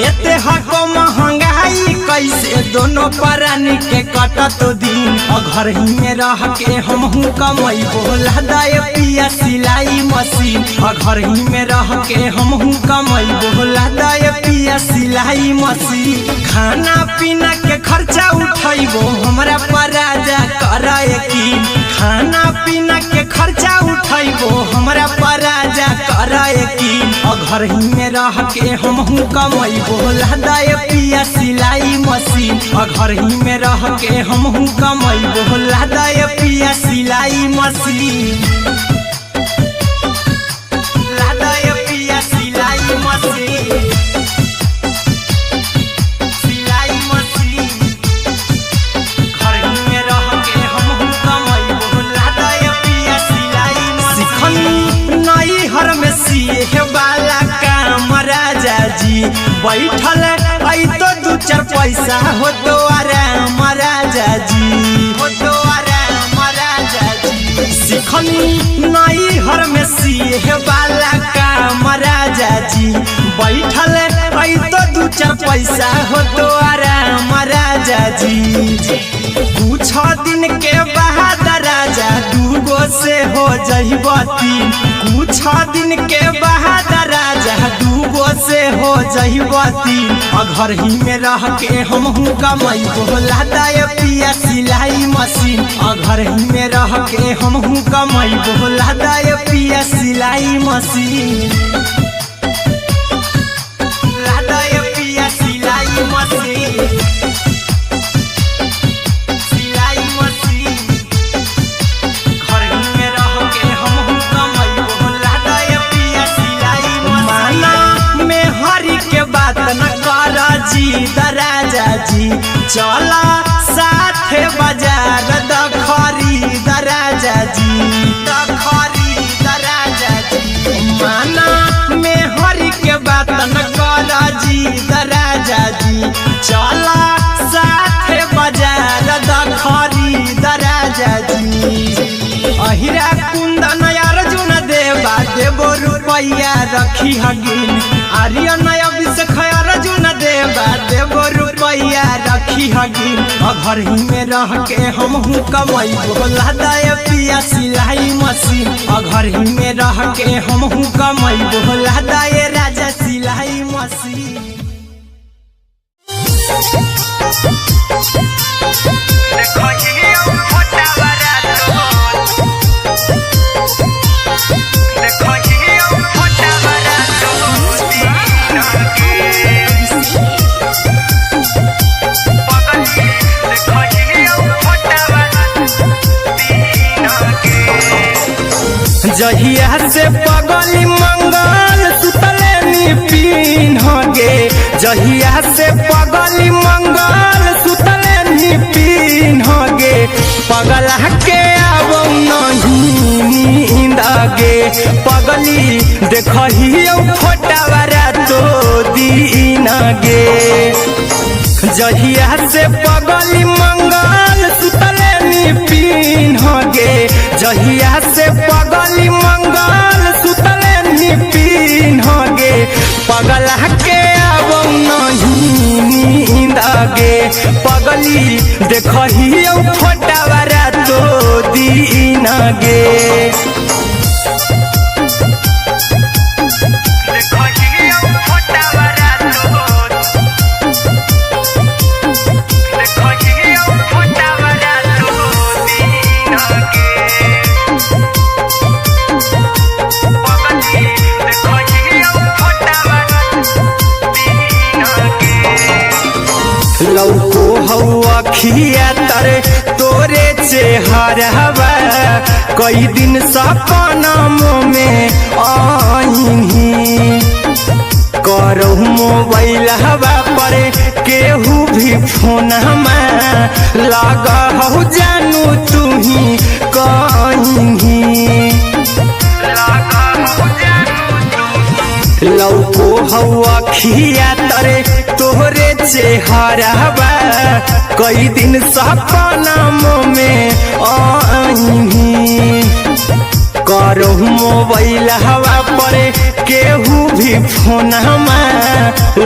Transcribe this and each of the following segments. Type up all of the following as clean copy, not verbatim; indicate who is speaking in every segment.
Speaker 1: एते हको महंगाई कैसे दोनों प्राणी के कटत दिन। घर ही में रह के हमहू कमाई बोला दाए पिया सिलाई मशीन। घर ही में रह के हमहू कमाई बोला दाए पिया सिलाई मशीन। खाना पीना के खर्चा उठाइबो हमरा पर राजा करा यकीन। खाना पीना के खर्चा उठाइबो हमरा पर राजा करा यकीन। घर ही में रह के हमहू कमाई बोला दाए पिया सिलाई मशीन। घर ही में रह के हमहू कमाई बोला दाए पिया सिलाई मशीन। लादाए पिया सिलाई मशीन। सिलाई मशीन। घर ही में रह के हमहू कमाई बोला दाए पिया सिलाई मशीन। सिखनी नई हर में सिए वाला काम राजा जी। बैठल आई तो दू चार पैसा हो तो आराम राजा जी। हो तो आराम राजा जी। सिखनी नई हर में सिए वाला काम राजा जी। बैठल आई तो दू चार पैसा हो तो आराम राजा जी। कुछ दिन के बाद राजा दूगो से हो जइबो तीन। कुछ दिन के बाद राजा दूगो से हो जइबो तीन। घर ही में रह के हमहू कमाई बोला दाए पिया सिलाई मशीन। घर ही में रह के हमहू कमाई बोला दाए पिया सिलाई मशीन। लादाए पिया सिलाई मशीन। सिलाई मशीन। घर ही में रह के हमहू कमाई बोला दाए पिया सिलाई मशीन। माना में हरी के बात न कर जी दराजा जी। चला साथे बाजार द खरीद राजा जी। द खरीद राजा जी। माना में हरी के बात न कर जी दराजा जी। चला साथे बाजार द खरीद राजा जी। अहिरा कुंदन अर्जुन देवा देवो रुपया रखी हगिन। आर्यन अभिषेक अर्जुन देवा देवो रुपया रखी हगिन। घर ही में रह के हमहू कमाई बोला दाए पिया सिलाई मशीन। घर ही में रह के हमहू कमाई बोला दाए राजा सिलाई मशीन। जहिया से पगली मंगल सुतले निपिन गे। जहिया से पगली मंगल सुतले निपिन गे। पगला के आब नहीं नींद गे। पगली देखही फोटावा रातो दिन गे। जहिया से पगली मंगल सुतले निपिन गे। जहिया से पगली मंगल सुतले निपिन गे। पगला के आब नहीं नींद गे। पगली देखही फोटावा रातो दिन गे। लौको हवा खिया तरे तोरे चेहरवा। कई दिन सपना में आईनी। करो मोबाइल हवा पर केहू भी फोन में लगा हो जानू तू ही कहीं। लौको हवा खिया तरे तोहरे चेहरवा। कई दिन सपना में आईनी। करो मोबाइल हवा पर केहू भी फोन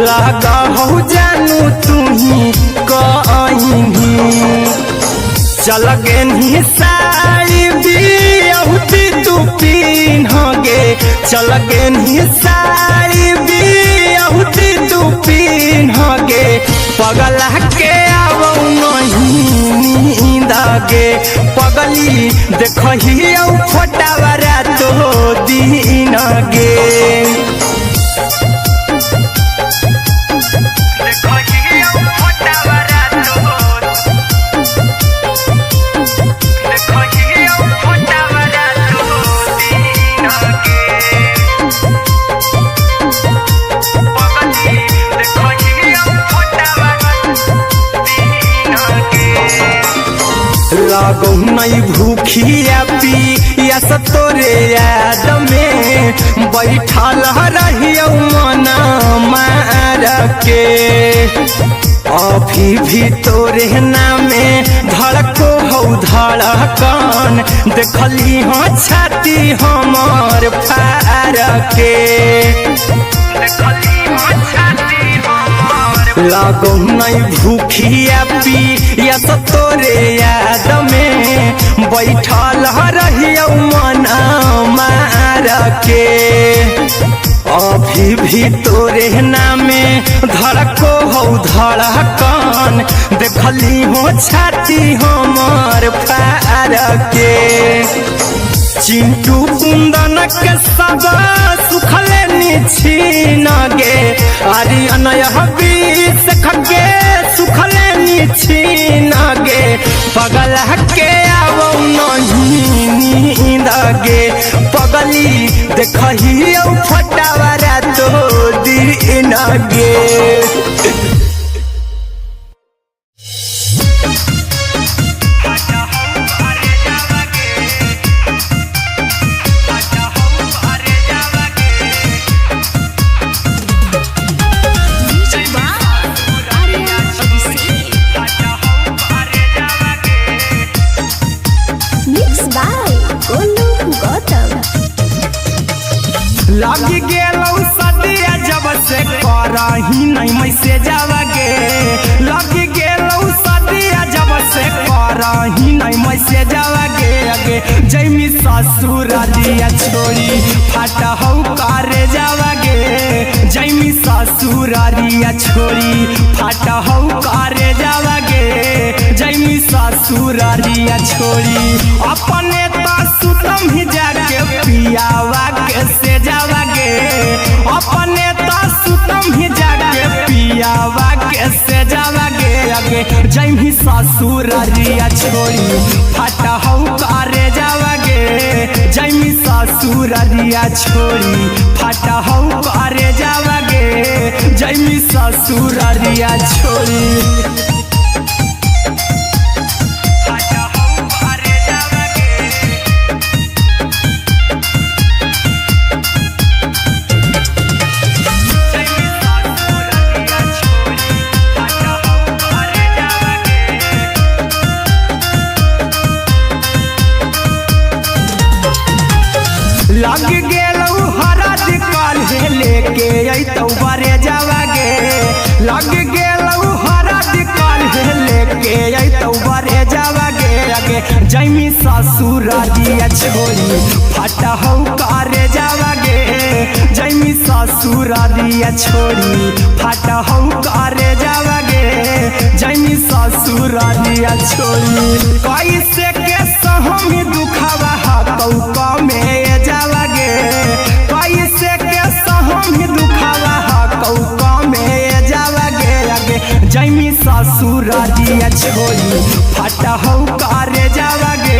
Speaker 1: लगा हो जानू तुही कहीं चल गे साड़ी बियहुती तू पिन्हगे चल गे साड़ी बियहुती तू पिन्हगे पगला के आवौ नहीं नींदगे पगली देखही फोटावरा तो दिन गे लागो नहीं भूखिया पिया तोरे याद में बैठल रहियो मन मार के अभी भी तोरे नामे धड़को हो धड़कन देखली हाँ छाती हमार फार के लागो नहीं भूखिया पिया तोरे याद में बैठल रहियो मन मार के अभी भी तोरे नामे धड़को हो धड़कन देखली हो छाती हमार फार के चिंटू कुंदन के सब सुखले निछीन गे आर्यन बीस खगे सुखले निछीन गे पगला के आवो नहीं नींद गे पगली देखही फटावरा तो दिन गे लगी गेलौ सदिया जब से करही नहीं मैसे जावगे लगी गेलौ सदिया जब से करही नहीं मैसे जावगे अगे जैमी ससुर दिया छोड़ी फाटा हो करे जावगे जैमी ससुर दिया छोड़ी फाटा हो करे जावगे जैमी ससुर दिया छोड़ी अपने सुतम ही जाके पियावा के से जावागे अपने सुतम ही जाके पियावा के से जावागे अगे जैमी ससुर रिया छोड़ी फाटा हो करे जावागे जैमी ससुर रिया छोड़ी फाटा हो करे जावागे जैमी ससुर रिया छोड़ी लग गेलौ हरा दिकाल लेके अइतौ बारे जावागे लग गेलौ हरा दिकाल लेके अइतौ बारे जावागे अगे जैमी ससुर दिया छोड़ी फाटा हो करे जावागे जैमी ससुर दिया छोड़ी फाटा हो करे जावागे जैमी ससुर दिया छोड़ी कैसे के सहमी दुखावा कौका में जावागे कैसे के सहमी दुखावा कौका में जावागे अगे जैमी ससुर दिया छोड़ी फाटा हो करे जावागे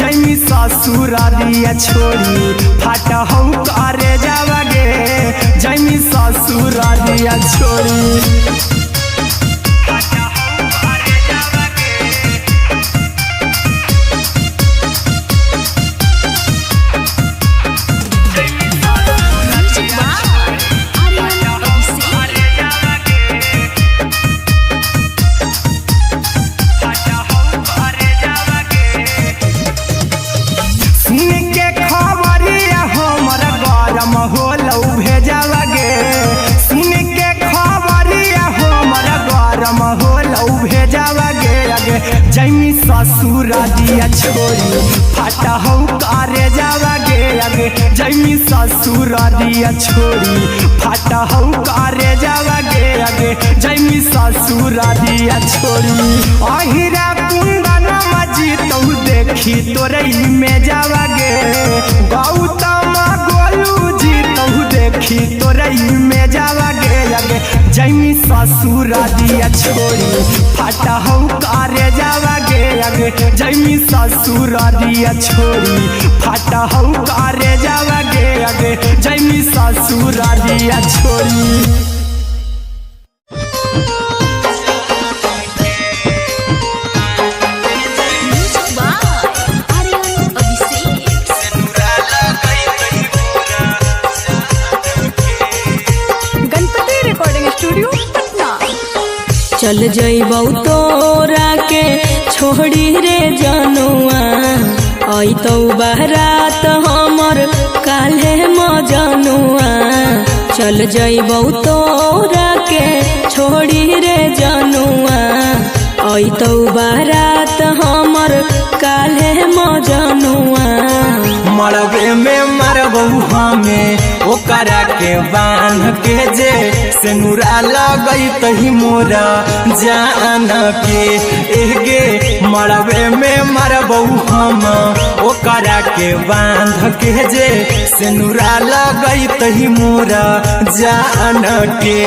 Speaker 1: जैमी ससुर दिया छोड़ी फाटा हो करे जावागे जैमी ससुर दिया छोड़ी जैमी ससुर दिया छोड़ी फाटा हो करे जावा गे आगे जैमी ससुर दिया छोड़ी फाटा हो करे जावा गे आगे जैमी ससुर दिया छोड़ी अहिरा कुंदन मजी तो देखी तोरई में जावा गे गौतम गोलू जी तो देखी तोरई में जावा गे आगे जैमी ससुर दिया छोड़ी फाटा हो करे जावा गे आगे जैमी ससुर दिया छोड़ी फाटा हो करे जावा गे आगे जैमी ससुर दिया छोड़ी।
Speaker 2: चल जइबौ तोरा के छोड़ी रे जनुआ अइतौ बारात हमर काल्हे मजनुआ चल जइबौ तोरा के छोड़ी रे जनुआ अइतौ बारात हमर काल्हे मजनुआ
Speaker 1: मरबे में मरबौ हमें ओकरा के बांध के जे सिनुरा लगई तही मोरा जान के एगे मरबे में मरबौ हम ओकरा के बांध के जे सिनुरा लगई तही मोरा जान के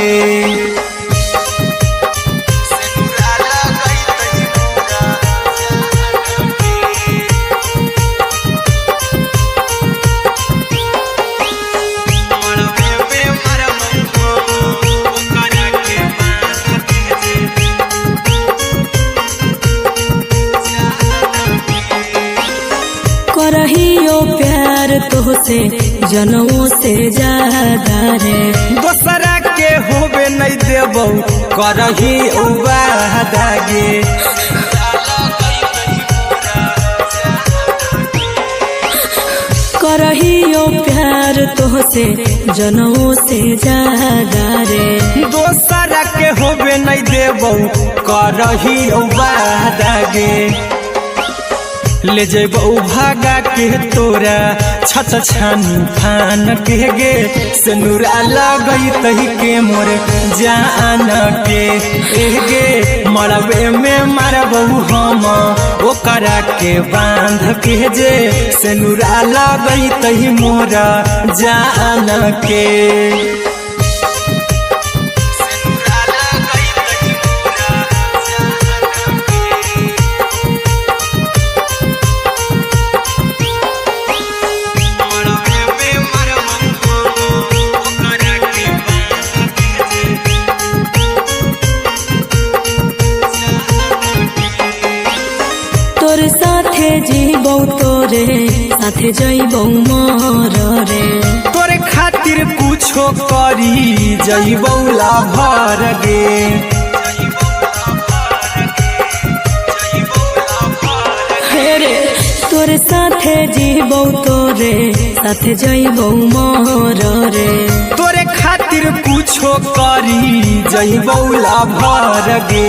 Speaker 2: करहियो प्यार तोहसे जनों से ज्यादा रे
Speaker 1: दोसरा के होबे नहीं देबौ करही वादा गे
Speaker 2: करहियो प्यार तोहसे जनों से ज्यादा रे
Speaker 1: दोसरा के होबे नहीं देबौ करही वादा गे ले जेबौ भागा के तोरा छत छानी फान के गे सिनुरा लगई तही के मोर जान के एगे मरबे में मरबौ हम ओकरा के बांध के जे सिनुरा लगई तही मोरा जान के
Speaker 2: तोर साथे जीबौ तोरे साथे जइबौ मोर रे
Speaker 1: तोरे खातिर कुछो करी जइबौ लाभर गे
Speaker 2: हेरे तोर साथे जीबौ तोरे साथे जइबौ मोर रे
Speaker 1: तोरे खातिर कुछो करी जइबौ लाभर गे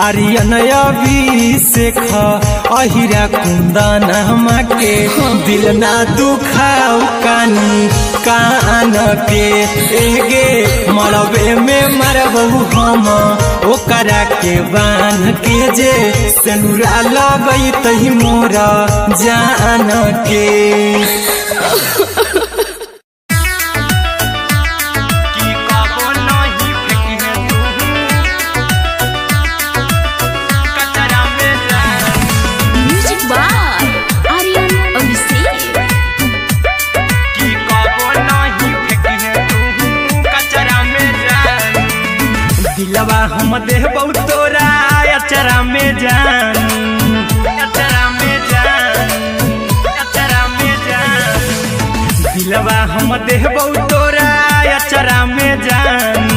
Speaker 1: आर्यन अभिषेक अहिरा कुंदन के दिल ना दुखाओ कानी कान के एगे मरबे में मरबौ हम ओकरा के बांध के जे सिनुरा लगई तही मोरा जान के दिलवा हम देबौ तोरा अचरा में जान अचरा में जान अचरा में जान दिलवा हम देबौ तोरा अचरा में जान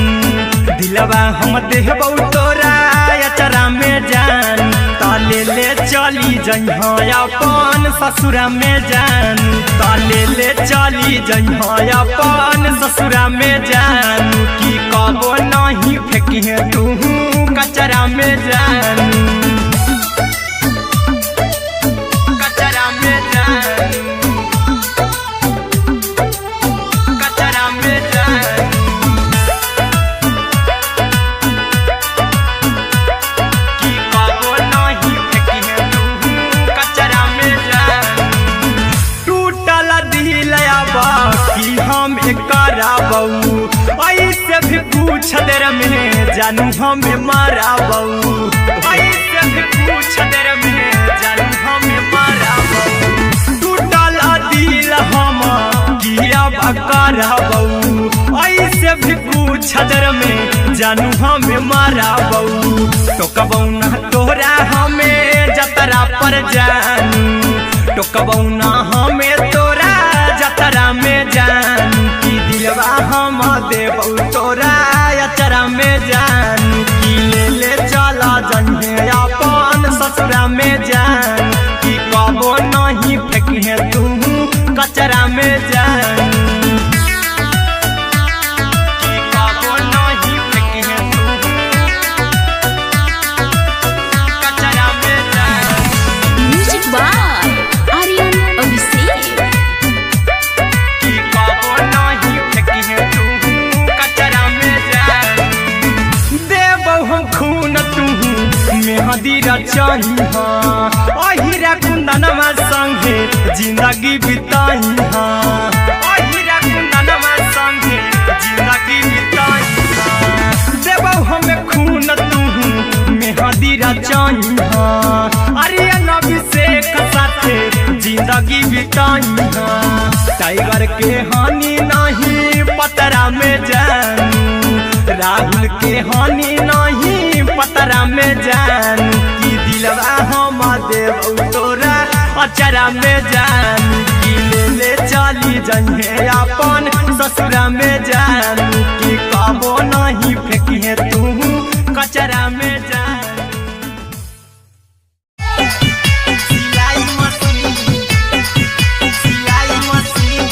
Speaker 1: दिलवा हम देबौ तोरा अचरा में जान ताले ले चली जइहा अपन ससुरा में जान ताले ले चली जइहा अपन ससुरा में जान की कबो नहीं फेंकी तू कचरा में जान ऐसे भी पूछ देर में जानू हमें मारा बहू, ऐसे भी पूछ देर में जानू हमें मारा बहू। टूटल दिल हम किया बकारा बहू, ऐसे भी पूछ देर में जानू हमें मारा बहू। तो कबौना तोरा हमें जतरा पर जानू, तो कबौना हमें तोरा जतरा में जानू। की दिलवा हम देबू तोरा अचरा में जानू, की ले ले चला जन्हे अपन ससुरा में जान। की कबो नहीं फेंके तू कचरा में जानू, की कबो नहीं फेंके तू कचरा में जानू।
Speaker 2: Music by Aryan Abhishek.
Speaker 1: की कबो नहीं फेंके तू कचरा में जानू। देबौ हम खून तू मेहदी रचाही हाँ, अहिरा कुंदनमा संगे जिंदगी बिताई हाँ, अहिरा कुंदनमा संगे जिंदगी बिताई हाँ। देबौ हमें खून तू मेहदी रचाई हाँ, आर्यन अभिषेक साथे जिंदगी बिताई हाँ। टाइगर के हानि नहीं पतरा में जानू, राहुल के हानि नहीं पतरा में जानू। की दिलवा हम देबू तोरा अचरा में जानू, की ले ले चली जन्हे अपन ससुरा में जानू। की कबो नहीं फेंकिए तू कचरा में जानू। सिलाई मशीन, सिलाई मशीन,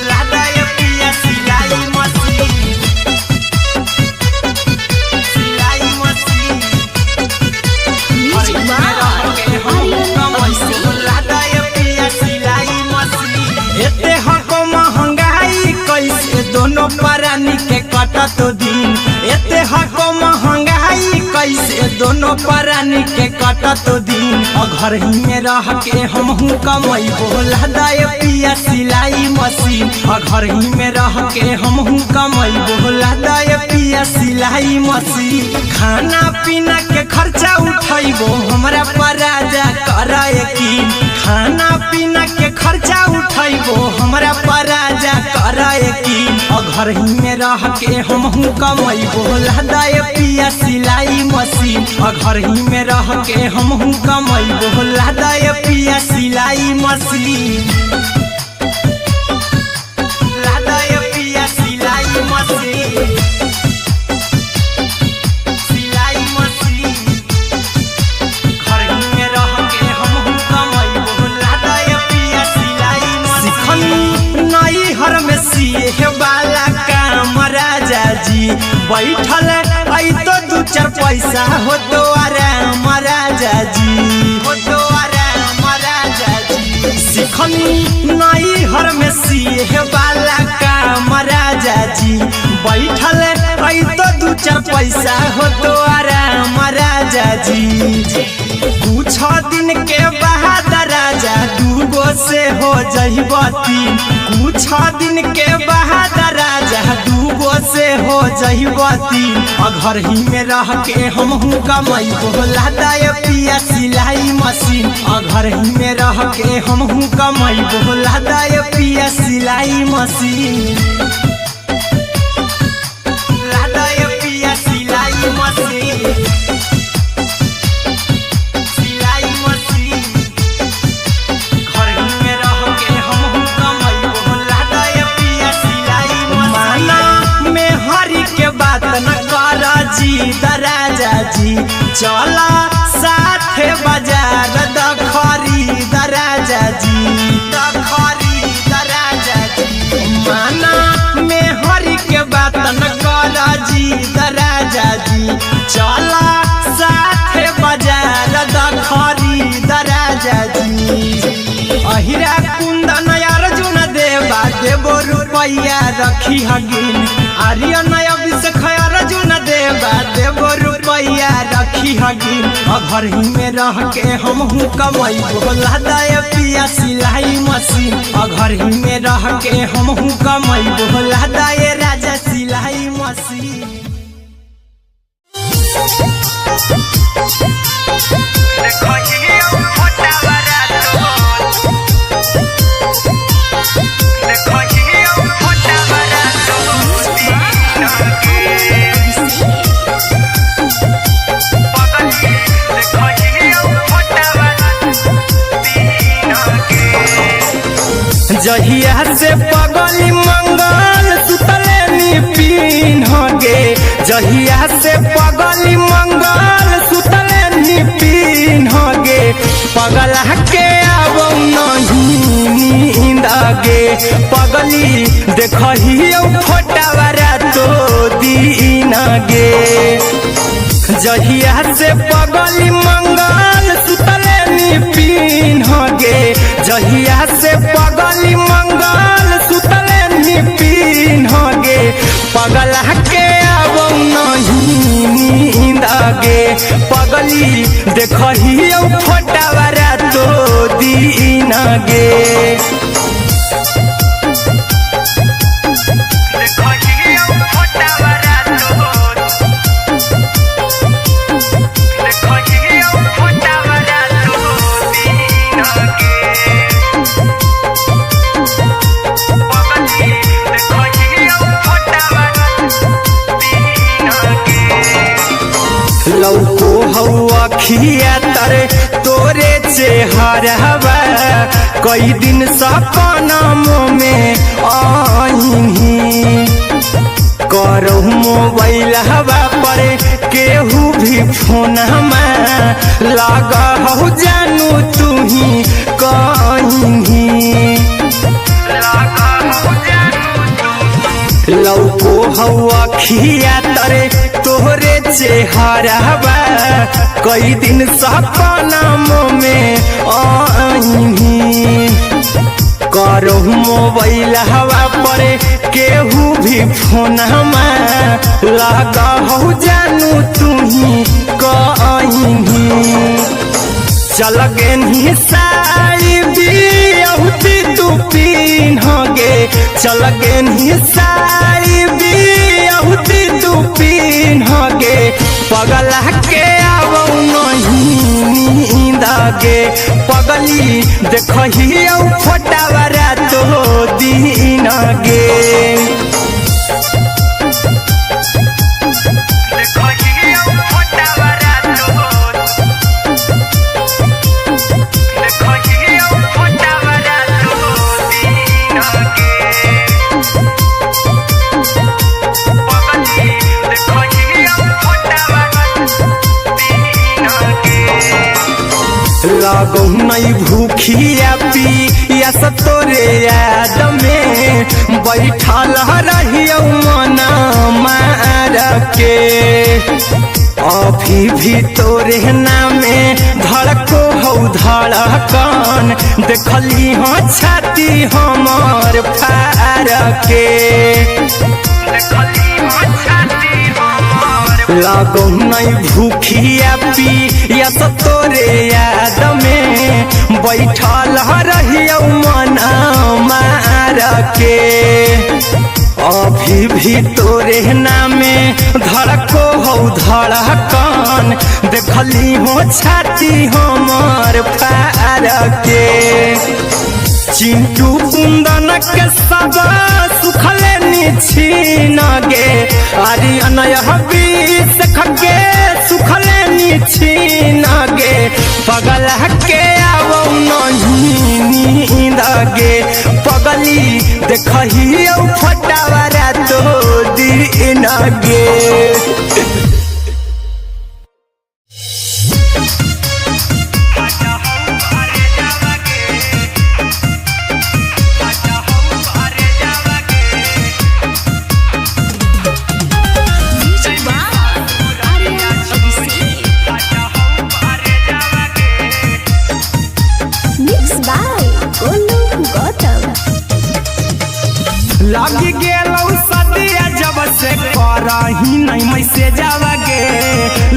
Speaker 1: लादा ये पिया सिलाई मशीन, सिलाई machine.
Speaker 2: Music by Aryan Abhishek.
Speaker 1: लादा ये पिया सिलाई मशीन। एते हको महंगाई कैसे दोनों परानी के कटत दिन, एते हको महंगाई कैसे दोनों परानी के कटत दिन। और घर ही में रह के हमहू कमैबो लादा ये पिया सिलाई मशीन, और घर ही में रह के हमहू कमैबो लादा ये पिया सिलाई मशीन। खाना पीना के खर्चा उठैबो हमरा पर राजा करा यकीन, खाना पीना के खर्चा उठैबो हमरा पर राजा करा यकीन। और घर ही में रह के हमहू कमैबो लादा ये पिया सिलाई मशीन, और घर ही में रह के हमहू कमैबो लादा ये पिया सिलाई मशीन, लादा ये पिया सिलाई मशीन, सिलाई मशीन। घर ही में रह के हमहू कमैबो लादा ये पिया सिलाई मशीन। सिखनी नई हर में सिए वाला काम राजा जी, बैठल आई तो दू चार पैसा हो तो आराम राजा जी, हो तो आराम राजा जी। सिखनी नई हर में सिए वाला काम राजा जी, बैठल आई तो दू चार पैसा हो तो आराम राजा जी। कुछ दिन के बाद राजा दूगो से हो जहिबती, कुछ दिन के बाद राजा दूगो से हो जहिबती। और घर ही में रह के हमहू कमैबो लादा ये पिया सिलाई मशीन, और घर ही में रह के हमहू कमैबो लादा ये पिया सिलाई मशीन, लादा ये पिया सिलाई मशीन, सिलाई मशीन। घर ही में रह के हमहू कमैबो लादा ये पिया सिलाई मशीन। माना में हरी के बात न करा जी दराजा जी, चला साथे बाजार दखरी दराजा जी, दखरी दराजा जी। माना में हरी के बात न करा जी दराजा जी, चला साथे बाजार दखरी दराजा जी। अहिरा कुंदन अर्जुन देवा देबो रुपैया रखी हगिन, आर्यन अभिषेक अर्जुन देवा देबो रुपैया रखी हगिन। और घर ही में रह के हमहू कमैबो लादा ये पिया सिलाई मशीन, और घर ही में रह के हमहू कमैबो जहिया से पगली मंगल सुतले निपिन गे पगला के अब नहीं नींद गे पगली देखही फोटावारा तो दीन गे जहिया से पगली मंगल सुतले निपिन गे जहिया से पगली मंगल सुतले निपिन गे पगला के अब नहीं नींद गे पगली देखही फोटावारा तो दीन गे लौको हवा खिया तरे तोरे चेहरवा कई दिन सपनों में आईनी करो मोबाइल हवा पर केहू भी फोन लगा हो जानू तू ही कहीं लौको हवा खिया तरे तोहरे चेहरवा कई दिन सपनों में आईनी करो मोबाइल हवा पर केहू भी फोन लगा हो जानू तू ही कहीं चल गे साड़ी बिहुती तू पीन गे चल गे साड़ी बिहुती तू पीन गे पगला के अब नहीं नींद गे पगली देखही फोटावारा तो दीन गे लगो नहीं भूखिया पिया तोरे याद में बैठल रहियो मन मार के अभी भी तोरे नामे धड़को हो धड़कन देखली हाँ छाती हमार फार के लगो नहीं भूखिया पिया तोरे याद में बैठल रहियो मन मार के अभी भी तोरे नामे धड़को हो धड़कन देखली हो छाती हमार फार के चिंटू कुंदन के सब सुखले निछीन गे आर्यन बीस खगे सुखले निछीन गे पगला के अब नहीं नींद गे पगली देखही फोटावारा तो दीन गे लगी गेलौ सदिया जब से करही नहीं मैसे जावगे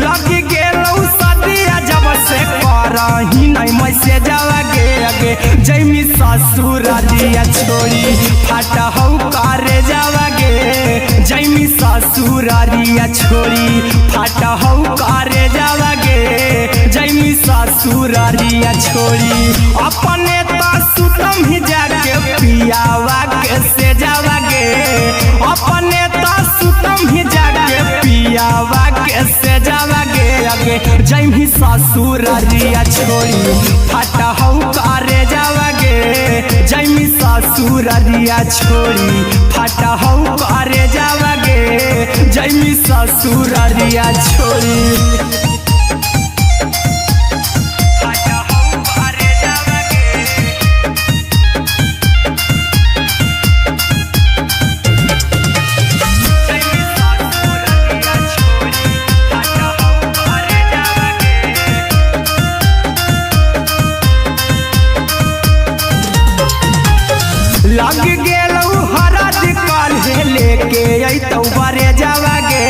Speaker 1: लगी गेलौ सदिया जब से करही नहीं मैसे जावगे अगे जैमी ससुर दिया छोड़ी फाटा हौ करे जावगे जैमी ससुर दिया छोड़ी फाटा हौ करे जावगे जैमी ससुर दिया छोड़ी अपने तो सुतम ही जाके पियावा के से जावगे अपने तो सुतम ही जाके पियावा के से जावगे अगे जैमी ससुर दिया छोड़ी फाटा हौ करे जावगे जैमी ससुर दिया छोड़ी फाटा हौ करे जावगे जैमी ससुरारिया छोड़ी लग गेलौ हरद काल्हे लेके अइतौ बरे जावागे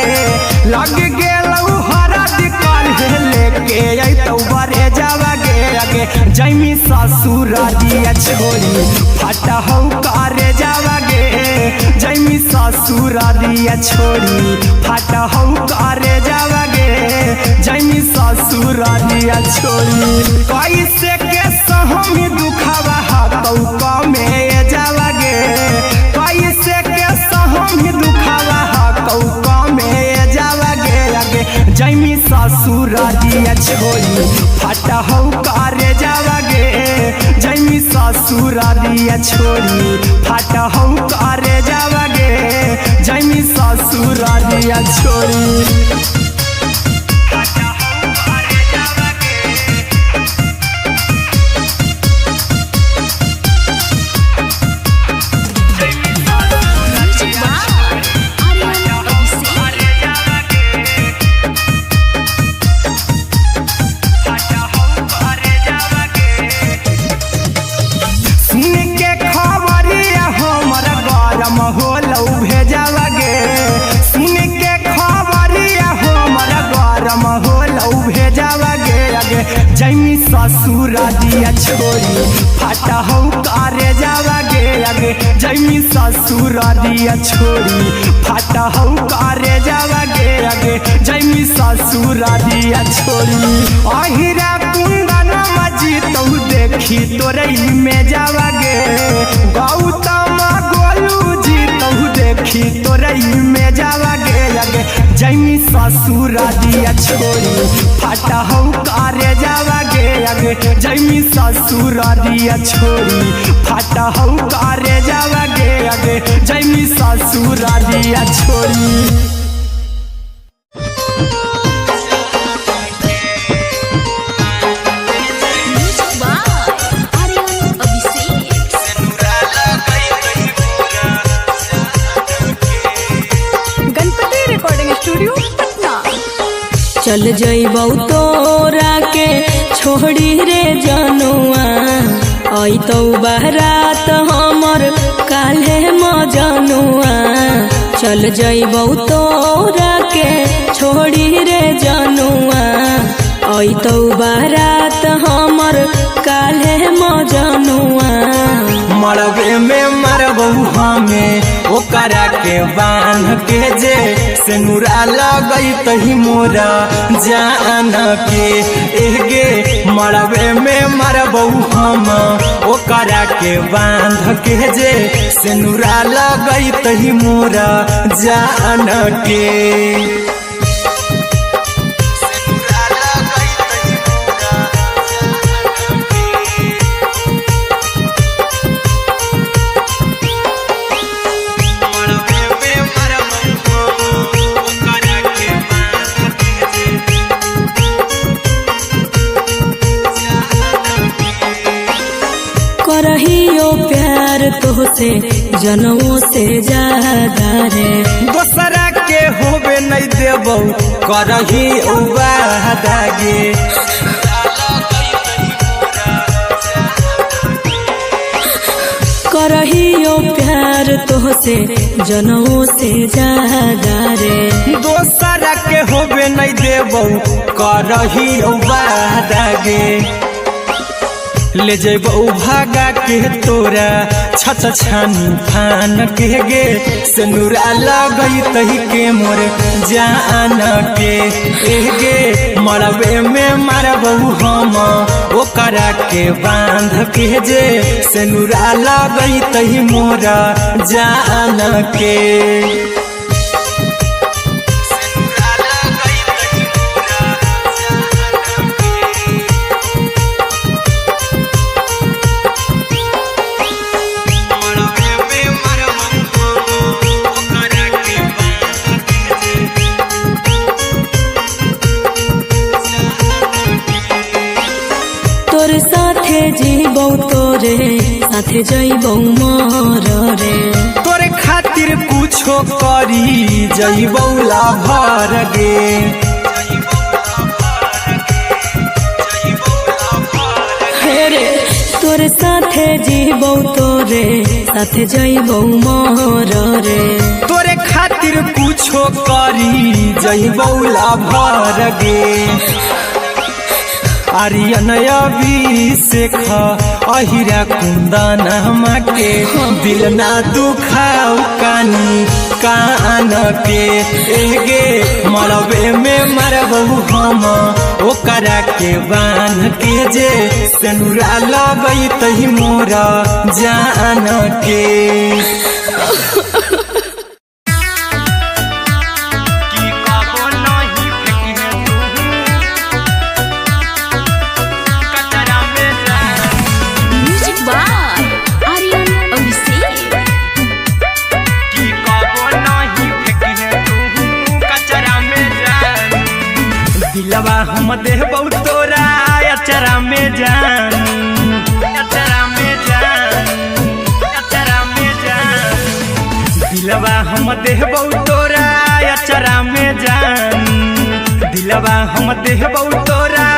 Speaker 1: लग गेलौ हरद काल्हे लेके अइतौ बरे जावागे आगे जैमी ससुरारिया छोड़ी फटहौ करे जावागे जैमी ससुरारिया छोड़ी फटहौ करे जावागे जैमी ससुरारिया छोड़ी कैसे के सहमी दुखावा हातौ कमे जावागे कैसे के सहमी दुखावा हातौ कमे जावागे आगे जैमी ससुरारिया छोड़ी फटहौ करे जावागे जैमी ससुरारिया छोड़ी फटहौ करे जावागे जैमी ससुरारिया छोड़ी जैमी ससुरारिया छोड़ी फटहौ करे जावागे आगे जैमी ससुरारिया छोड़ी फटहौ करे जावागे आगे जैमी ससुरारिया छोड़ी अहिरा कुंदन मजीतौ देखी तोरई में जावागे गौतम गोलू जीतौ देखी तोरई में जावागे आगे जैमी ससुरारिया छोड़ी फटहौ करे जावागे आगे जैमी ससुरारिया छोड़ी फटहौ करे जावागे आगे जैमी ससुरारिया छोड़ी
Speaker 2: चल जइबौ तोरा के छोड़ी रे जनुआ अइतौ बारात हमर काल्हे मजनुआ चल जइबौ तोरा के छोड़ी रे जनुआ अइतौ बारात हमर काल्हे मजनुआ
Speaker 1: मरबे में मरबौ हमें ओकरा के बांध के जे सिनुरा लगैतहि मोरा जान के एगे मरबे में मरबौ हम ओकरा के बांध के जे सिनुरा लगैतहि मोरा जान के
Speaker 2: करहियो प्यार तोहसे जनमों से ज्यादा रे
Speaker 1: दोसरा के होबे नहीं देबौ करही वादागे
Speaker 2: करहियो प्यार तोहसे जनमों से ज्यादा रे
Speaker 1: दोसरा के होबे नहीं देबौ करही वादागे ले जेबौ भागा के तोरा छछ छानी फान के गे सिनुरा लगैतहि के मोर जान के एगे मरबे में मरबौ हम ओकरा के बांध के जे सिनुरा लगैतहि मोरा जान के
Speaker 2: तोरे साथे जइबौ मोर रे।
Speaker 1: तोरे खातिर कुछो करी जइबौ लाभर गे।
Speaker 2: रे तोरे साथे जीबौ तोरे साथे जइबौ मोर रे।
Speaker 1: तोरे खातिर कुछो करी जइबौ लाभर गे। आर्यन अभिषेक अहिरा कुंदन के दिल ना दुखाऊ कानी कान के। एगे मरबे में मरबहू हम ओकरा के बान के जे सेनुरा लगई तही मोरा जान के। दिलवा हम देबौ तोरा अचरा में जान, अचरा में जान, अचरा में जान। दिलवा हम देबौ तोरा अचरा में जान। दिलवा हम देबौ तोरा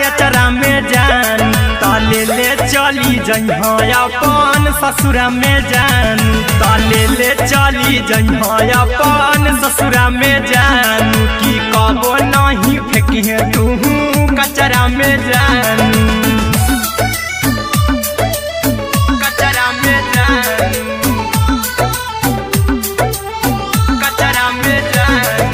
Speaker 1: अचरा में जान। ताले ले चली जइहा अपन ससुरा में जान। ताले ले चली जइहा अपन ससुरा में जान। की कबो नहीं फेंकिहे तू कचरा में जान, कचरा में जान, कचरा में जान।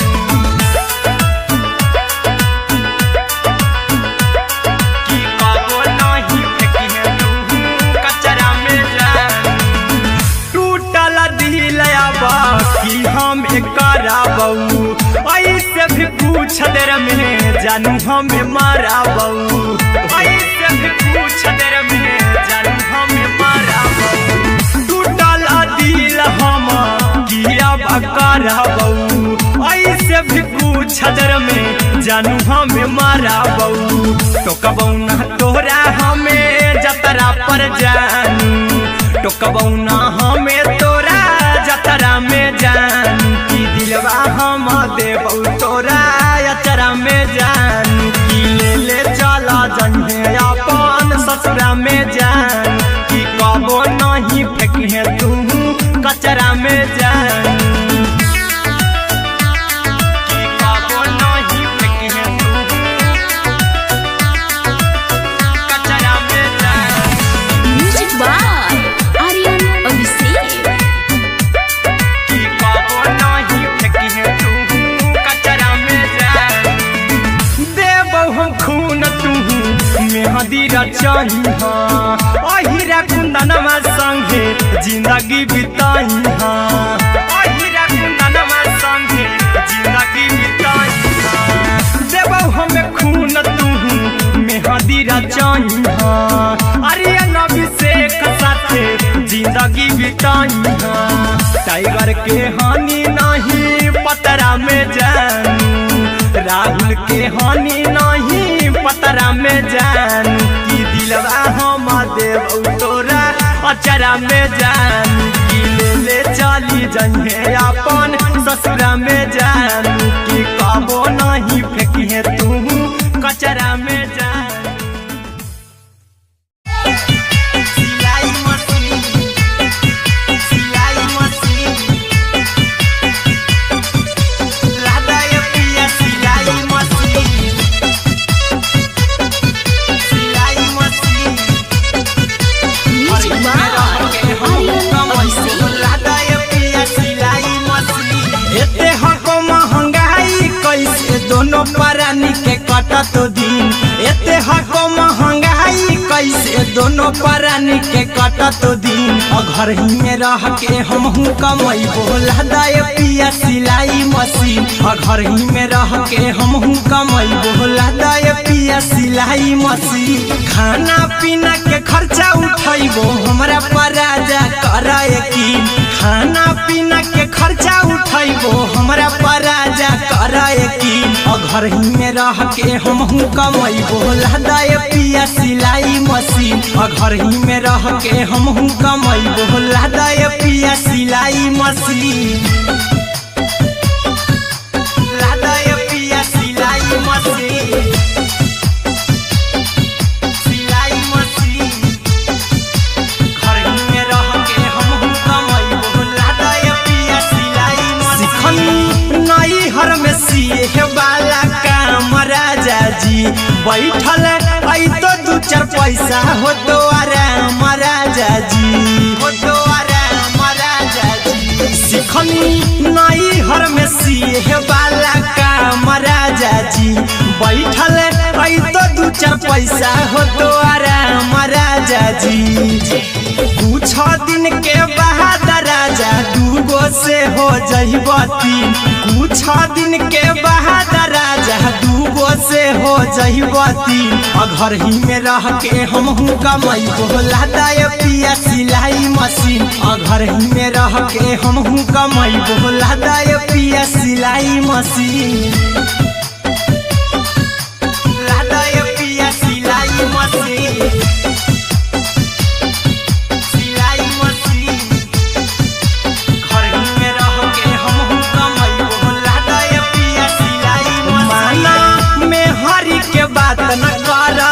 Speaker 1: की कबो नहीं फेंकिहे तू कचरा में जान। टूटल दिल बाकी हम कराबौ ऐसे भी पूछ देर में जानू हमें माराबौ। ऐसे भी पूछ देर में जानू हमें माराबौ। टूटल दिल हम किया कराबौ। ऐसे भी पूछ देर में जानू हमें माराबौ। टोकबौ ना तोरा हमें जतरा पर जानू। टोकबौ ना हमें तोरा जतरा में जानू। की दिलवा हम देबौ तोरा अचरा में जान। की ले ले चला जइहे अपन ससुरा में जान। की कबो नहीं फेंकिहे तू कचरा में जान। की कबो नहीं फेंकिहे तू कचरा में जान।
Speaker 2: Music by Aryan Abhishek.
Speaker 1: की कबो नहीं फेंकिहे तू कचरा में जान। देबौ हम खून तू मेहदी रचइहा। अहिरा कुंदनमा संगे जिंदगी बिताइहा। अहिरा कुंदनमा संगे जिंदगी बिताइहा। देबौ हमें खून तू मेहदी रचइहा। आर्यन अभिषेक साथे जिंदगी बिताइहा। टाइगर के हानि नहीं पतरा में जानू। राहुल के हानि नहीं पतरा में जानू। की दिलवा हम देबौ तोरा अचरा में जानू। की ले ले चली जइहे अपन ससुरा में जानू। की कबो नहीं फेंकिहे तू कचरा में जानू। सिलाई मशीन, सिलाई मशीन, लादा ये पिया सिलाई मशीन, सिलाई machine.
Speaker 2: Music by Aryan Abhishek.
Speaker 1: लादा ये पिया सिलाई मशीन। एते हको महंगाई कैसे दोनों परानी के कटत दिन। एते हको महंगाई कैसे दोनों परानी के कटत दिन। घर ही में रह के हमहू कमैबो लादा ये पिया सिलाई मशीन। घर ही में रह के हमहू कमैबो लादा ये पिया सिलाई मशीन। खाना पीना के खर्चा उठैबो हमरा पर राजा करा यकीन। खाना पीना के खर्चा उठैबो हमरा पर राजा करा यकीन। घर ही में रह के हमहू कमैबो लहदाए पिया सिलाई मशीन घर ही में रह के हमहू कमैबो लहदाए पिया सिलाई मशीन लहदाए पिया सिलाई मशीन सिलाई मशीन घर ही में रह के हमहू कमैबो लहदाए पिया सिलाई मशीन नई हर में सिए वाला काम राजा जी बैठल आई तो दू चार पैसा हो तो आराम राजा जी हो तो आराम राजा जी सिखनी नई हर में सिए वाला काम राजा जी बैठल आई तो दू चार पैसा हो तो आराम राजा जी कुछ दिन के बाद राजा दूगो से हो जइबो तीन कुछ दिन के बाद राजा दूगो से हो जइबो तीन घर ही में रह के हमहू कमैबो लहदाए पिया सिलाई मशीन घर ही में रह के हमहू कमैबो लहदाए पिया सिलाई मशीन लहदाए पिया सिलाई मशीन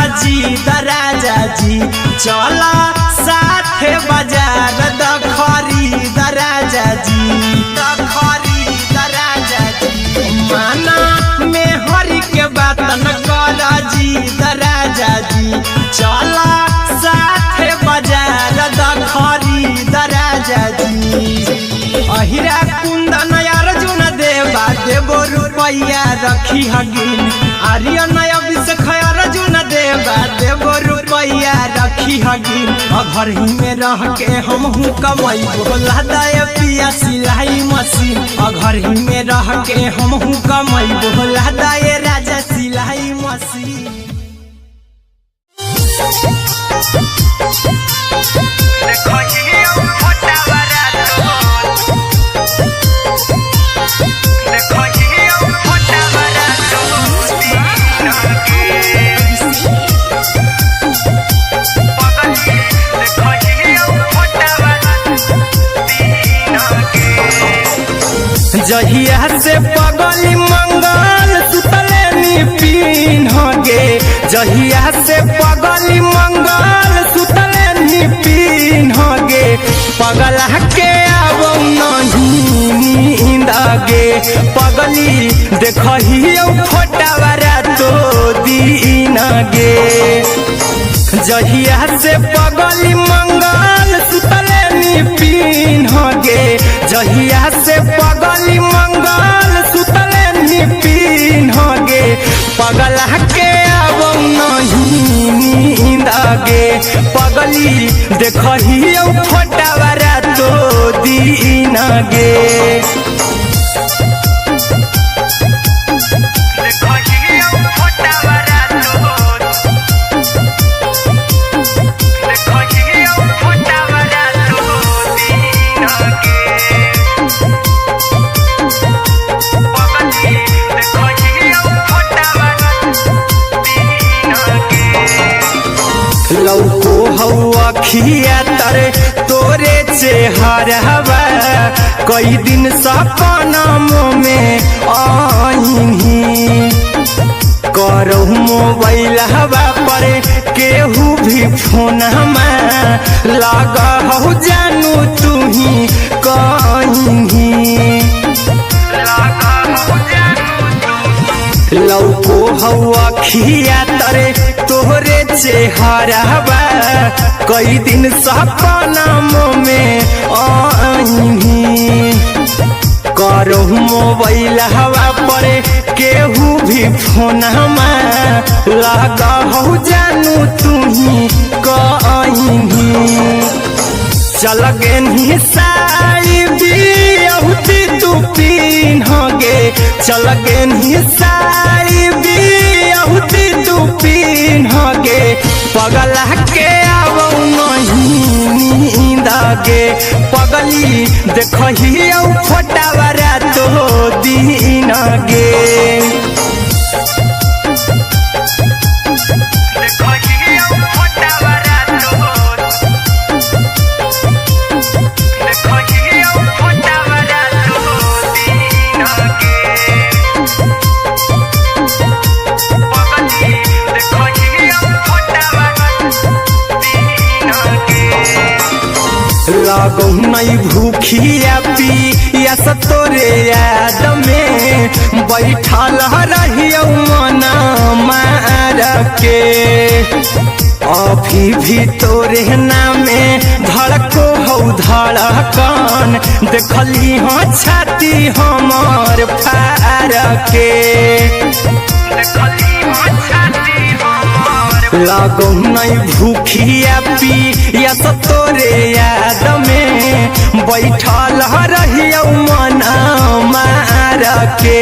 Speaker 1: राजा जी चला साथे बाजार द खरीद राजा जी द खरीद राजा जी माना में हरी के बात न कर जी द राजा जी चला साथे बाजार द खरीद राजा जी अहिरा कुंदन अर्जुन देवा देबो रुपया रखी हगिन आर्यन अभिषेक अर्जुन देवा देबो रुपया रखी हगिन घर ही में रह के हमहू कमैबो लहदाए पिया सिलाई मशीन घर ही में रह के हमहू कमैबो लहदाए राजा सिलाई मशीन जहिया से पगली मंगल सुतले निपिन गे जहिया से पगली मंगल सुतले निपिन गे पगला के आब नहीं नींद गे पगली देखही फोटावा तो दीन गे जहिया से पगली मंगल सुतले निपिन गे जहिया से पगली मंगल सुतले निपिन गे पगला के आब नहीं नींद गे पगली देखही फोटावा तो दीन गे लौको हवा खिया तरे तोरे चेहरवा कई दिन सपना में आईनी करहु मोबाइल हवा पर केहू भी फोन लगा हो जानू तू ही कहीं लौको हवा खिया तरे तोहरे चेहरवा कई दिन सपना में आईनी करहु मोबाइल हवा पर केहू भी फोन लगा हो जानू तू ही कहीं चल गे साड़ी बिहुती तू पीन गे चल गे साड़ी बिहुती तू पीन गे पगला के आब नहीं नींद गे पगली देखही फोटावा तो दीन गे लागो नहीं भूखिया पिया तोरे याद में बैठल रहियो मन मार के अभी भी तोरे नामे धड़को हो धड़कन देखली हो छाती हमर फार के लागो नहीं भूखिया पिया तोरे याद में बैठल रहियो मन मार के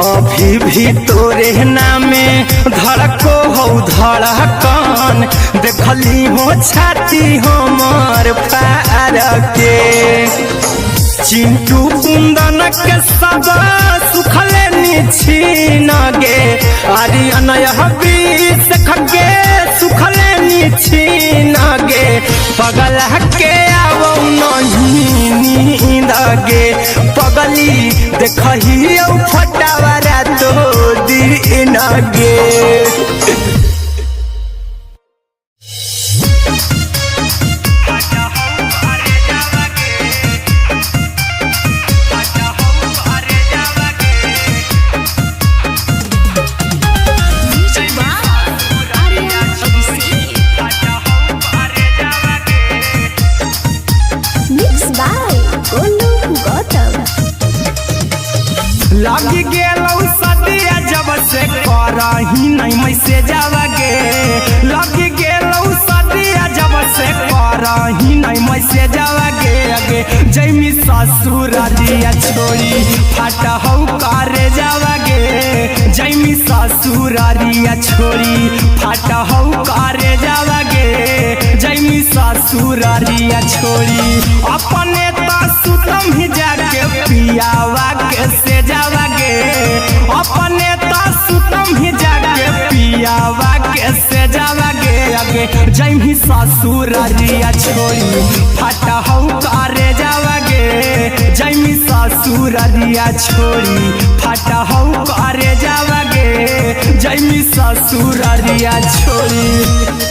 Speaker 1: अभी भी तोरे नामे धड़को हो धड़कन देखली हो छाती हमर फार के चिंटू कुंदन के सब सुखले निछीन गे आर्यन हबीस खगे सुखले निछीन गे पगल के आवो नहीं नींद गे पगली देखही फटावरा तो दिन गे लगी गेलौ सदिया जब से करही नहीं मैसे जावगे लगी गेलौ सदिया जब से करही नहीं मैसे जावगे अगे जैमी ससुर दिया छोड़ी फाटा हौ करे जावगे जैमी ससुर दिया छोड़ी फाटा हौ करे जावगे जैमी ससुर दिया छोड़ी अपने तो सुतम ही जाके पियावा के से जावगे अपने तो सुतम ही जाके पियावा के से जावगे अगे जैमी ससुर दिया छोड़ी फाटा हौ करे जावगे जैमी ससुर दिया छोड़ी फाटा हौ करे जावगे जैमी ससुर दिया छोड़ी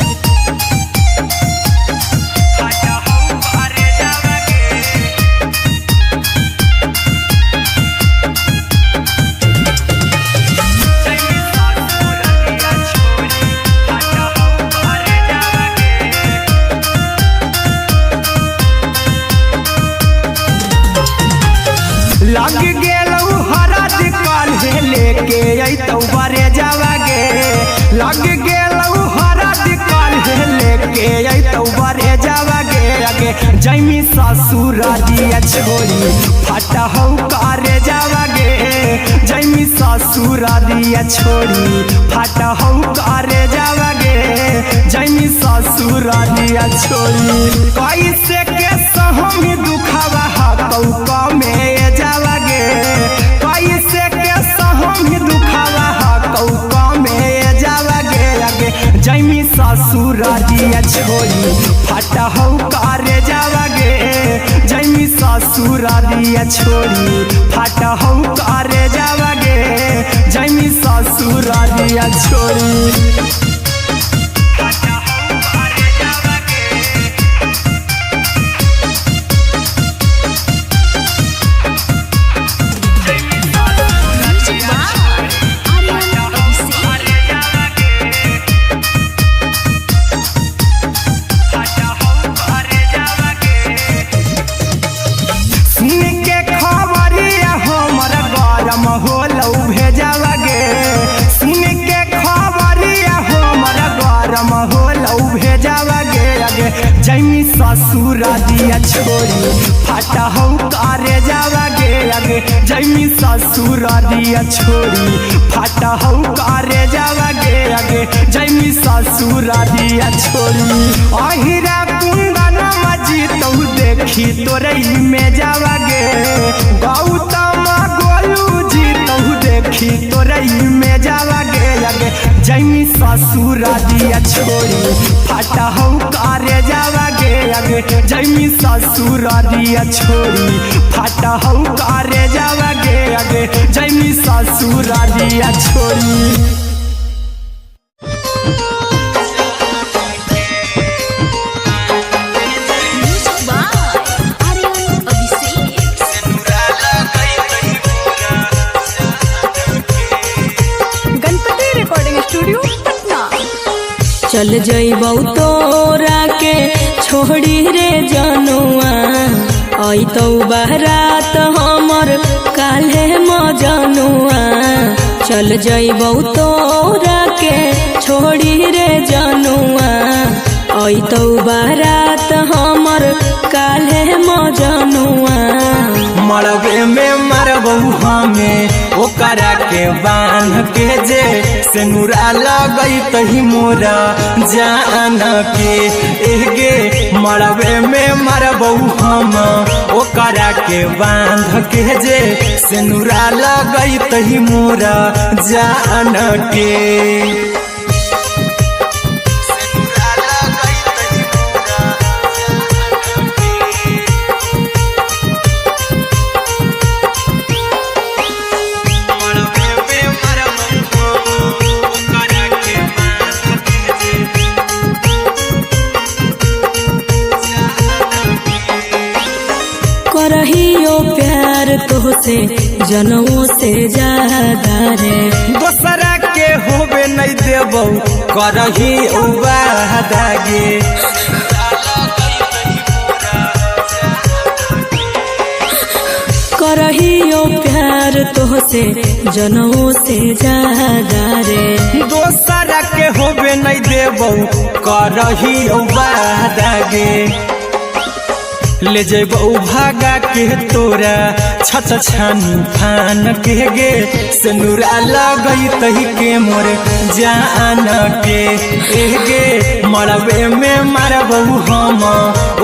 Speaker 1: लग गेलौ हरद काल्हे लेके अइतौ बरे जावगे लग गेलौ हरद काल्हे लेके अइतौ बरे जावगे अगे जैमी ससुर दिया छोड़ी फाटा हौ करे जावगे जैमी ससुर दिया छोड़ी फाटा हौ करे जावगे जैमी ससुर दिया छोड़ी कैसे के सहम दुखवा हकौ कमे जावगे कैसे के सहम दुखवा हकौ कमे जावगे अगे जैमी ससुर दिया छोड़ी फाटा हौ करे जावगे जैमी ससुर दिया छोड़ी फाटा हौ करे जावगे जैमी ससुर दिया छोड़ी जैमी ससुर दिया छोड़ी फाटा हौ करे जावगे अगे जैमी ससुर दिया छोड़ी फाटा हौ करे जावगे अगे जैमी ससुर दिया छोड़ी अहिरा कुंदन मजीतौ देखी तोरई में जावगे गौतम गोलू जीतौ देखी तोरई में जावगे अगे जैमी ससुर दिया छोड़ी फाटा हौ करे जावगे अगे जैमी ससुर दिया छोड़ी फाटा हौ करे जावगे अगे जैमी ससुर दिया छोड़ी
Speaker 3: Music
Speaker 2: चल जइबौ तोरा के छोड़ी रे जनुआ अइतौ बारात हमर काल्हे मजनुआ चल जइबौ तोरा के छोड़ी रे जनुआ अइतौ बारात हमर काल्हे मजनुआ
Speaker 1: मरबे में मरबौ हमें ओकरा के बांध के जे सिनुरा लगई तही मोरा जान के एगे मरबे में मरबौ हम ओकरा के बांध के जे सिनुरा लगई तही मोरा जान के
Speaker 2: करहियो प्यार तोहसे जनमों से ज्यादा रे
Speaker 1: दोसरा के होबे नहीं देबौ करही वादा गे
Speaker 2: करहियो प्यार तोहसे जनमों से ज्यादा रे
Speaker 1: दोसरा के होबे नहीं देबौ करही वादा गे ले जेबौ भागा के तोरा छछ छानी फान के गे सिनुरा लगई तही के मोर जान के एगे मरबे में मरबौ हम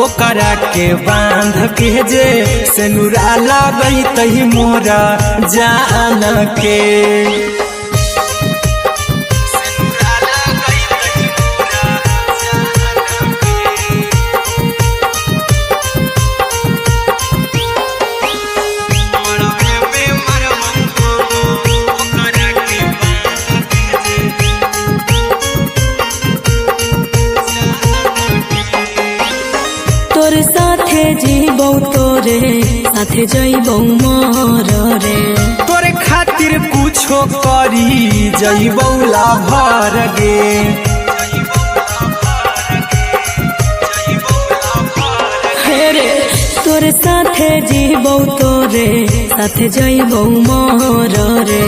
Speaker 1: ओकरा के बांध के जे सिनुरा लगई तही मोरा जान के
Speaker 2: तोर साथे जीबौ तोरे साथे जइबौ मर रे
Speaker 1: तोरे खातिर कुछो करी जइबौ लाभर गे
Speaker 2: रे तोर साथे जीबौ तोरे साथे जइबौ मर रे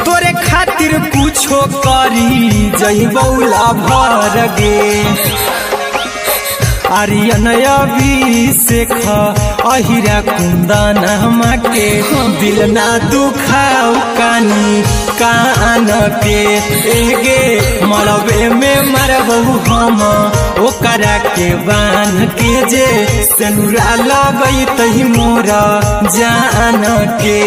Speaker 1: तोरे खातिर कुछो करी जइबौ लाभर गे आर्यन अभिषेक अहिरा कुंदन के दिल ना दुखाऊ कानी कान के एगे मरबे में मरबौ हम ओकरा के बांध के जे सिनुरा लगई तही मोरा जान के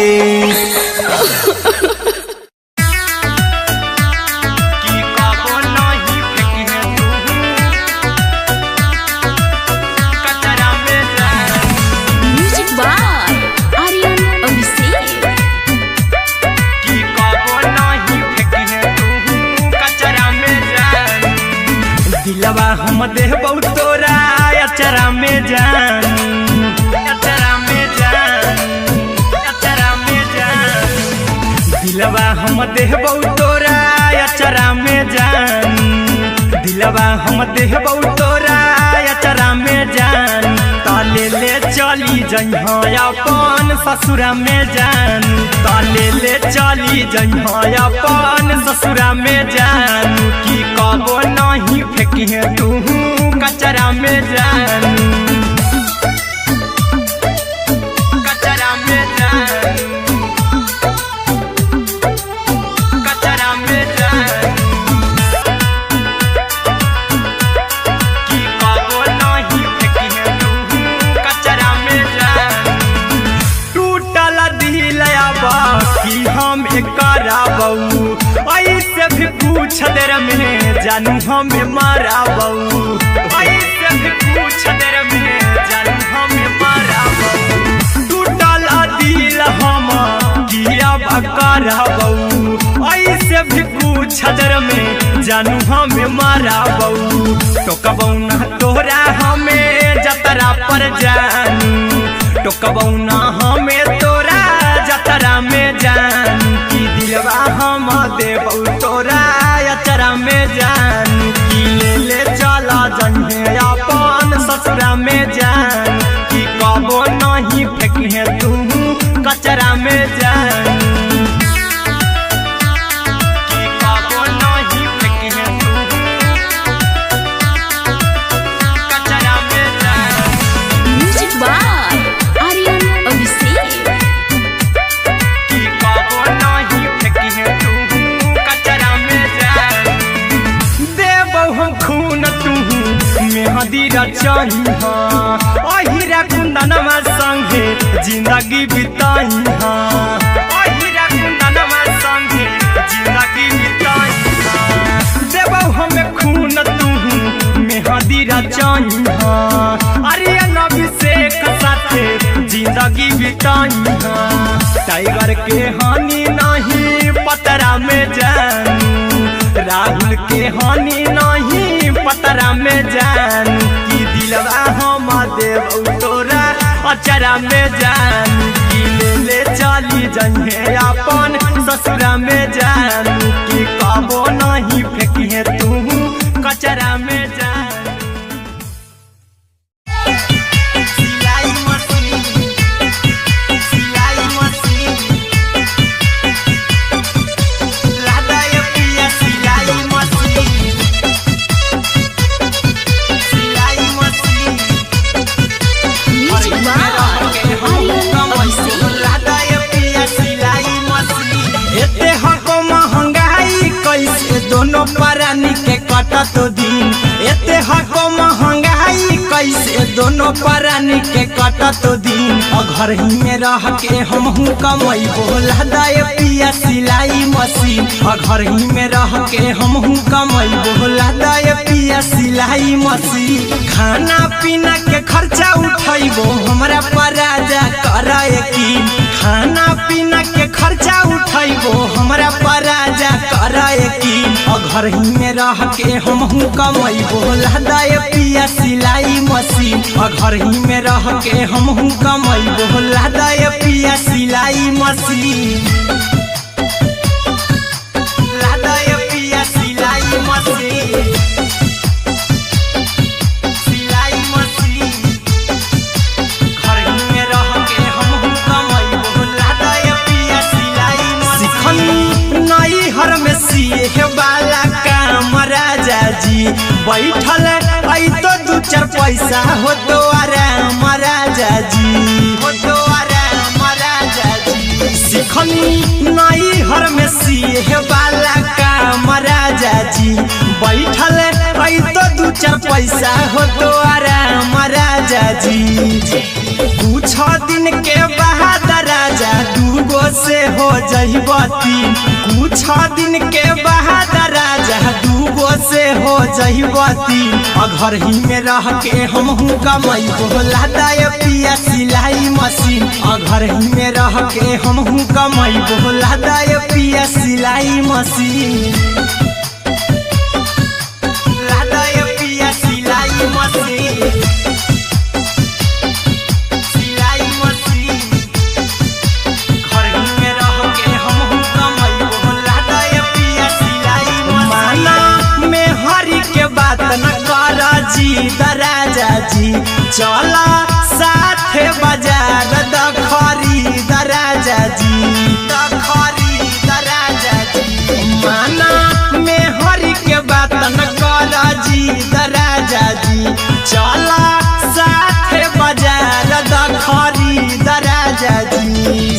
Speaker 1: दिलवा हम देबौ तोरा अचरा में जान अचरा में जान अचरा में जान दिलवा हम देबौ तोरा अचरा में जान दिलवा हम देबौ तोरा अचरा में जान ताले ले चली जइहा अपन ससुरा में जान ताले ले चली जइहा अपन ससुरा में जान की कबो नहीं फेंकिहे तू कचरा में जान कचरा में जान कचरा में जान की कबो नहीं फेंकिहे तू कचरा में जान टूटल दिल कि हम कराबौ ऐसे भी पूछ देर में जानू हमें माराबौ ऐसे भी पूछ देर में जानू हमें माराबौ टूटल दिल हम किया कराबौ ऐसे भी पूछ देर में जानू हमें माराबौ टोकबौ ना तोरा हमें जतरा पर जानू टोकबौ ना हमें तोरा जतरा में जान की दिलवा हम देबौ तोरा अचरा में जान की ले जानू कि कबो नहीं फेंके तू कचरा में जानू
Speaker 2: म्यूजिक बाय आर्यन अभिषेक।
Speaker 1: कि कबो नहीं फेंके तू कचरा में जानू देबो हम खून तू मेहंदी रचाई हाँ अहिरा कुंदनमा संगे जिंदगी बिताई हाँ अहिरा कुंदनमा संगे जिंदगी बिताई हाँ देबो हमें खून तू मेहंदी रचाई हाँ अरे अभिषेक साथे जिंदगी बिताई हाँ टाइगर के हानि नहीं पतरा में जानू राहुल के हानि नहीं पतरा में जानू कि दिलवा हम देव तोरा अचरा में जानू कि ले चली जइहे अपन ससुरा में जानू कि कबो नहीं फेंकिहे तू कचरा में जानू सिलाई मशीन दोनों परानी के कटा तो दिन एते हको महंगाई कैसे दोनों परानी के कटा तो दिन और घर ही में रह के हमहू कमाई बोला दाए पिया सिलाई मशीन और घर ही में रह के हमहू कमाई बोला दाए पिया सिलाई मशीन खाना पीना के खर्चा उठाइबो हमरा पराजा कराए की खाना पीना के खर्चा उठाइबो हमरा पराजा कराए की और घर ही में रह के हमहू कमाई बोला दाए पिया सिलाई मशीन और घर ही में रह के हमहू कमाई बोला दाए पिया सिलाई मशीन लादाए पिया सिलाई मशीन सिलाई मशीन घर ही में रह के हमहू कमाई बोला दाए पिया सिलाई मशीन नई हर में सिए वाला काम राजा जी बैठल आई तो दू चार पैसा हो तो आराम राजा जी हो तो आराम राजा जी सिखनी नई हर में सिए वाला काम राजा जी बैठल आई तो दू चार पैसा हो तो आराम राजा जी कुछ दिन के बाद राजा दूगो से हो जहिबती कुछ दिन के बाद राजा दूगो से हो जहिबती और घर ही में रह के हमहू कमाई बोला दाए पिया सिलाई मशीन और घर ही में रह के हमहू कमाई बोला दाए पिया सिलाई मशीन लादाए पिया सिलाई मशीन राजा जी चला साथे बाजार द खरीद राजा जी द खरीद राजा जी माना में हरी के बात न कर जी द राजा जी चला साथे बाजार द खरीद राजा जी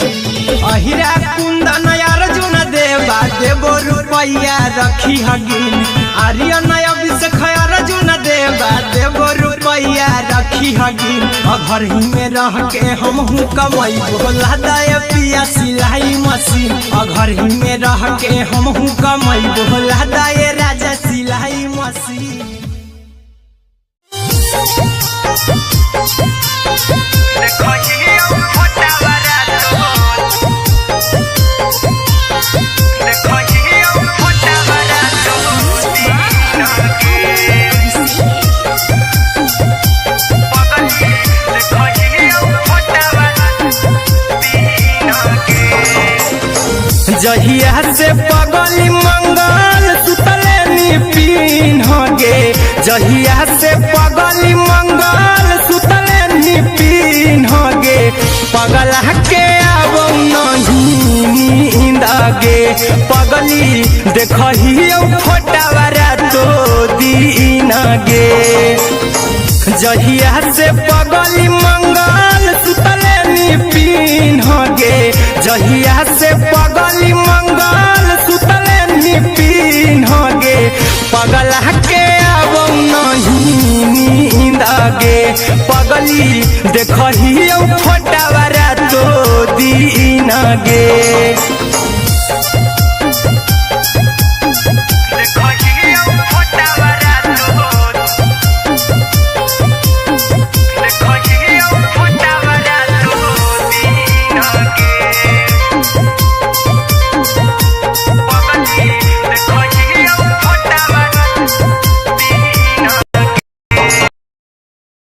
Speaker 1: अहिरा कुंदन अर्जुन देवा देबो रुपया रखी हगिन आर्यन अभिषेक अर्जुन देवा देबो रुपया रखी हगिन और घर ही में रह के हमहू कमाई बोला दाए पिया सिलाई मशीन और घर ही में रह के हमहू कमाई बोला दाए राजा सिलाई मशीन जहिया से पगली मंगल सुतले निपिन गे जहिया से पगली मंगल सुतले निपिन गे पगला के आबो नहीं गे पगली देखही फोटावारा तो दीन गे जहिया से पगली मंगल सुतले निपिन गे जहिया से पगली मंगल सुतले निपिन गे पगला के अब नहीं नींद गे पगली देखही फोटावारा तो दीन गे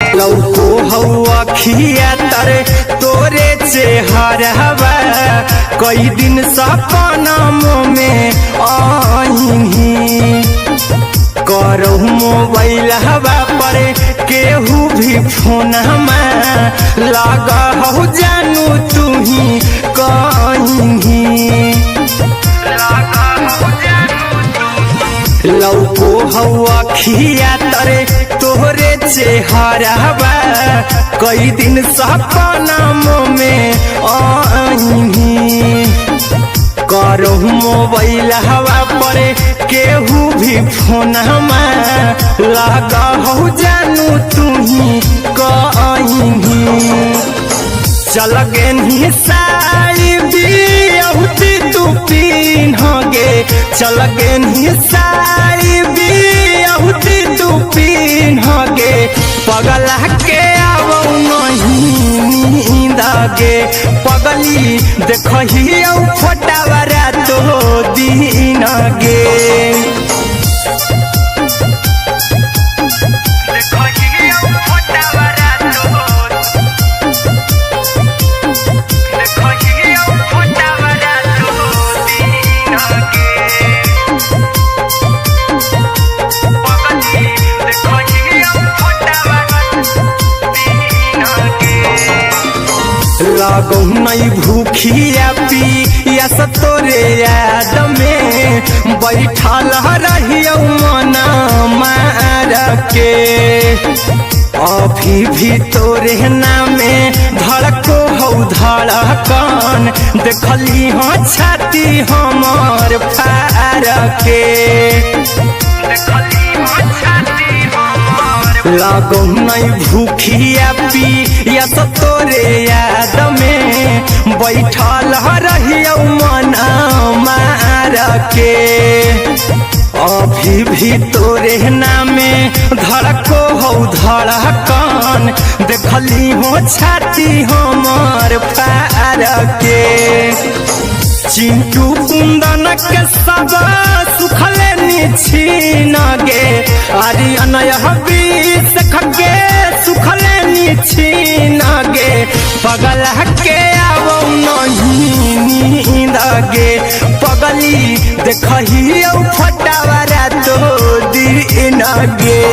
Speaker 1: लौको हवा खिया तरे तोरे चेहरवा कई दिन सपना में आईनी करहु मोबाइल हवा पर केहू भी फोन लगा हो जानू तू ही कहीं लौको हवा खिया तरे तोहरे चेहरवा कई दिन सपना में आईनी करहु मोबाइल हवा पर केहू भी फोन लगा हो जानू तू ही कहीं चल गे साड़ी बिहुती तू पीन गे चल गे साड़ी बिहुती तू पीन गे पगला के अब नहीं नींद गे पगली देखही फोटावारा तो दीन गे लागो नहीं भूखिया पिया तोरे याद में बैठल रहियो मना मार के अभी भी तोरे नामे धड़को हो धड़कन देखली हाँ छाती हमार फार के लागो नहीं भूखिया पिया तोरे याद में बैठल रहियो मना मार के अभी भी तोरे नामे धड़को हो धड़कन देखली हो छाती हमार फार के चिंटू कुंदन के सब सुखले निछीन गे आर्यन बीस खगे सुखले निछीन गे पगला के अब नहीं नींद गे पगली देखही फोटावारा तो दीन गे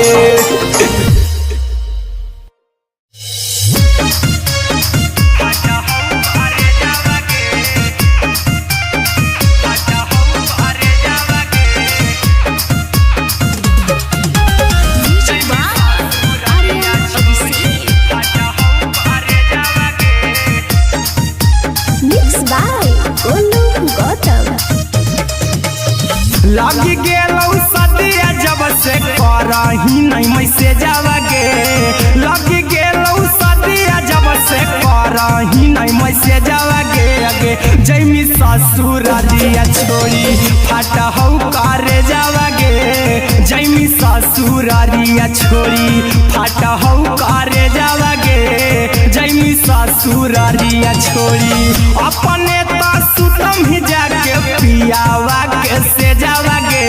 Speaker 1: लगी गेलौ सदिया जब से करही नहीं मैसेजवा गे लगी गेलौ सदिया जब से करही नहीं मैसेजवा गे अगे जैमी ससुरारिया छोड़ी फाटा हौ करे जावा गे जैमी ससुरारिया छोड़ी फाटा हौ करे जावा गे जैमी ससुरारिया छोड़ी अपने तो सुतम ही जाके पियावा के से जावा गे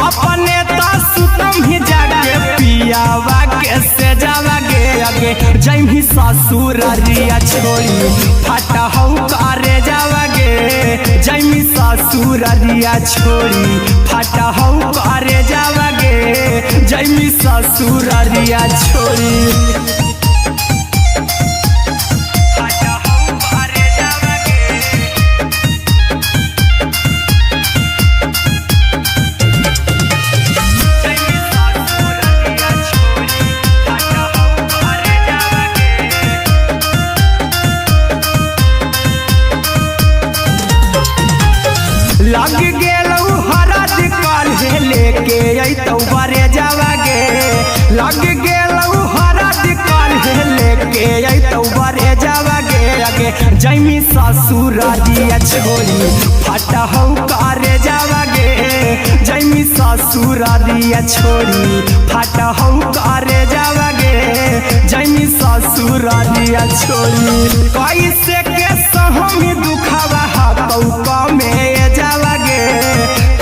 Speaker 1: अपने तो सुतम ही जाके पियावा के से जावा गे अगे जैमी ससुरारिया छोड़ी फाटा हौ करे जावा गे जैमी ससुरारिया छोड़ी फाटा हौ करे जावा गे जैमी ससुरारिया छोड़ी लग गेलौ हरद काल्हे लेके अइतौ बरे जावा गे आगे जैमी ससुरारिया छोरी फटहौ करे जावा गे जैमी ससुरारिया छोरी फटहौ करे जावा गे जैमी ससुरारिया छोरी कैसे के सहमी दुखावा हाथौ कमे जावा गे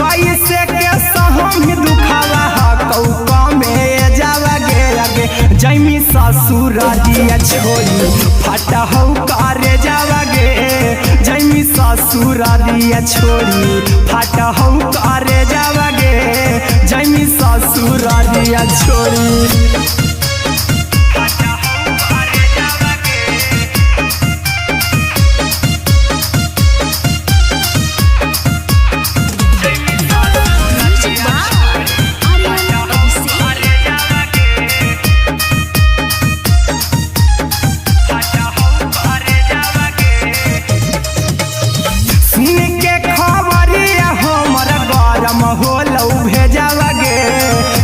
Speaker 1: कैसे के सहमी दुखावा हाथौ कमे जावा गे आगे जैमी ससुरारिया छोरी फटहौ करे जावा गे जैमी ससुरारिया छोरी फटहौ करे जावा गे जैमी ससुरारिया छोरी होलौ भेजावा गे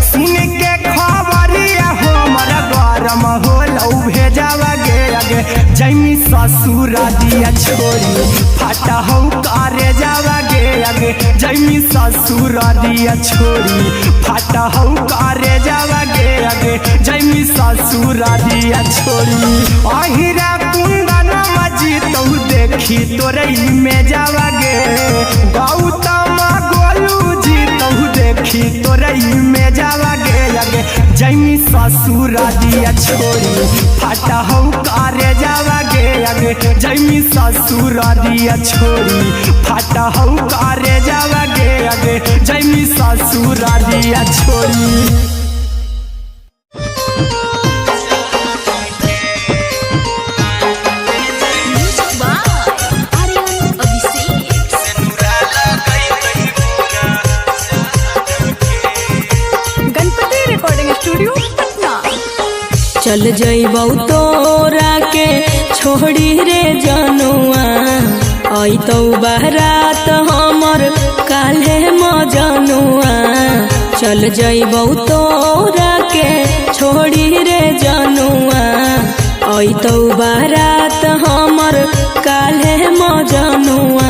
Speaker 1: सुन के खबरिया हमर गरम होलौ भेजावा गे आगे जैमी ससुरारिया छोरी फटहौ करे जावा गे आगे जैमी ससुरारिया छोरी फटहौ करे जावा गे आगे जैमी ससुरारिया छोरी अहिरा कुंदन मजी तौ देखी तोरई में जावा गे गौतम देखी तोरई में जावा गे आगे जैमी ससुरारिया छोरी फटहौ करे जावा गे आगे जैमी ससुरारिया छोरी फटहौ करे जावा गे आगे जैमी ससुरारिया छोरी
Speaker 2: चल जइबौ तोरा के छोड़ी रे जनुआ अइतौ बारात हमर काल्हे मजनुआ चल जइबौ तोरा के छोड़ी रे जनुआ अइतौ बारात हमर काल्हे मजनुआ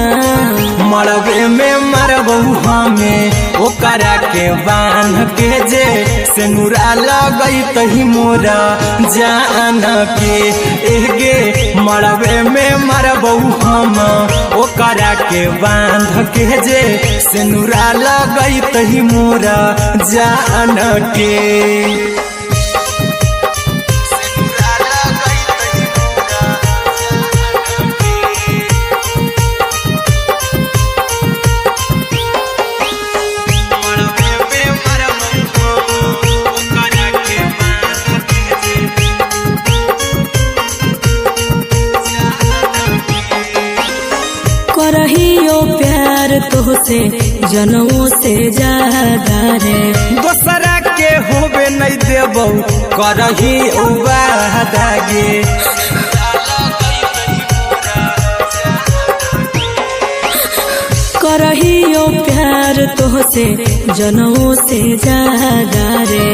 Speaker 1: मरबे में मरबौ हमें ओकरा के बांध के जे सेनुरा लगैतहि मोरा जान के एगे मरबे में मरबौ हम ओकरा के बांध के जे सेनुरा लगैतहि मोरा जान के
Speaker 2: करहियो प्यार तोहसे जनमों से ज्यादा रे
Speaker 1: दोसरा के होबे नहीं देबौ करही वादा गे
Speaker 2: करहियो प्यार तोहसे जनमों से ज्यादा रे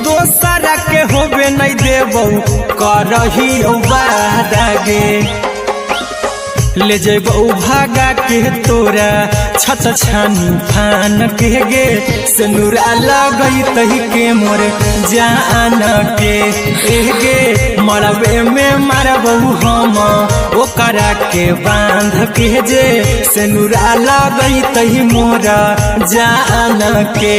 Speaker 1: दोसरा के होबे नहीं देबौ करही वादा गे ले जेबौ भागा के तोरा छत छानी फान के गे सेनुरा लगैतहि के मोर जान के एगे मरबे में मरबौ हम ओकरा के बांध के जे सेनुरा लगैतहि मोरा जान के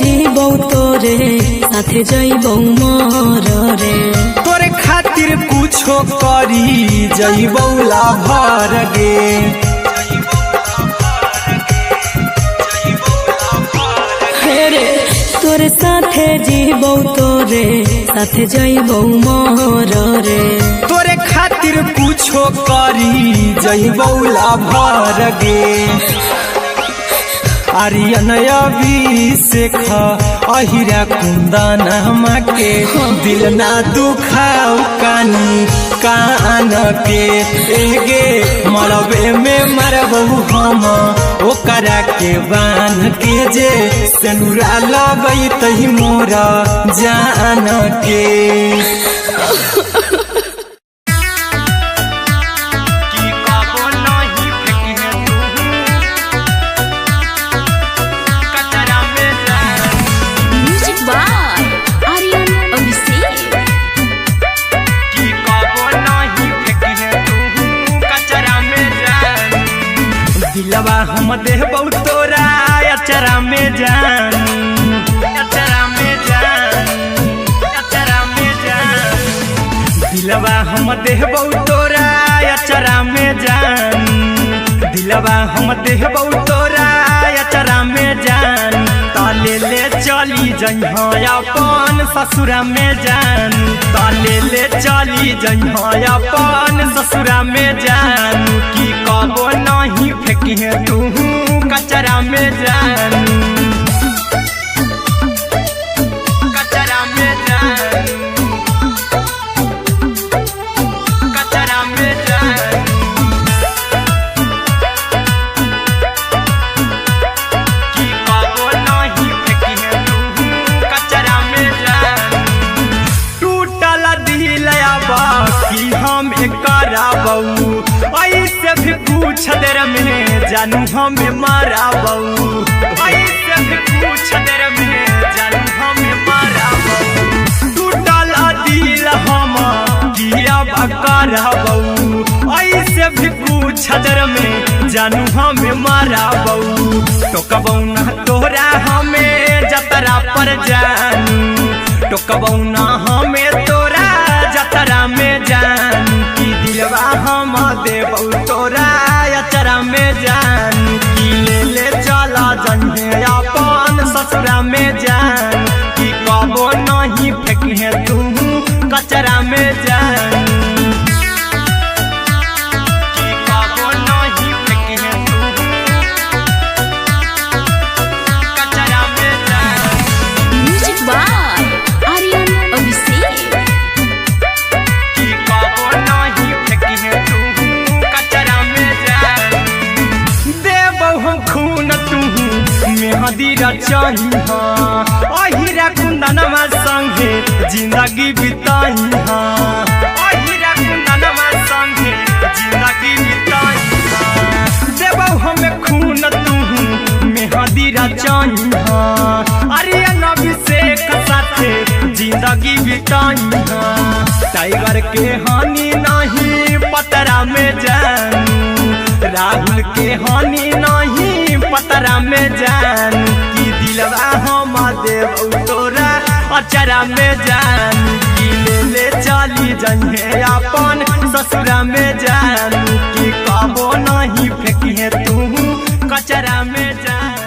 Speaker 2: जीबौ तोरे साथे जइबौ मोर रे
Speaker 1: तोरे खातिर कुछो करी जइबौ लाभर गे
Speaker 2: रे तोरे साथे जीबौ तोरे साथे जइबौ मोर रे
Speaker 1: तोरे खातिर कुछो करी जइबौला भर गे आर्यन अभिषेक अहिरा कुंदनमा के दिल ना दुखाओ कानी कान के एगे मरबे में मरबहु हम ओकरा के बान के जे सेनुरा लगई तही मोरा जान के दिलवा हम देबौ तोरा अचरा में जान अचरा में जान अचरा में जान दिलवा हम देबौ तोरा अचरा में जान दिलवा हम देबौ तोरा अचरा में जान ताले ले चली जइहा अपन ससुरा में जान ताले ले चली जइहा अपन ससुरा में जान की कबो नहीं फेंकी तू कचरा में जान कचरा में जान कचरा में जान की कबो नहीं फेंकी तू कचरा में जान टूटल दिल बाकी हम कराबू ऐसे भी पूछ देर में जानू हमें माराबू ऐसे भी पूछ देर में जानू हमें माराबू टूटल दिल हम किया कराबू ऐसे भी पूछ देर में जानू हमें माराबू टोकबौ ना तोरा हमें जतरा पर जानू टोकबौ ना हमें तोरा जतरा में जानू की दिलवा हम देबौ तोरा अचरा में जान की ले चला जन्हे अपन ससुरा में जान की कबो नहीं फेंकी तू कचरा में जान की कबो नहीं फेंकी तू कचरा में जान
Speaker 2: म्यूजिक बाय आर्यन अभिषेक
Speaker 1: की कबो नहीं फेंकी तू कचरा में जान देबौ हम खून तू मेहदी रचही अहिरा कुंदनमा संगे जिंदगी बिताई अहिरा कुंदनमा संगे जिंदगी बिताई देबौ हमें खून तू मेहदी रचही आर्यन अभिषेक साथे जिंदगी बिताई टाइगर के हानि नहीं पतरा में जानू राहुल के हानि नहीं पतरा में जानू की दिलवा हम देबौ तोरा अचरा में जानू की ले चली जइहे अपन ससुरा में जानू की कबो नहीं फेंकी तू कचरा में जानू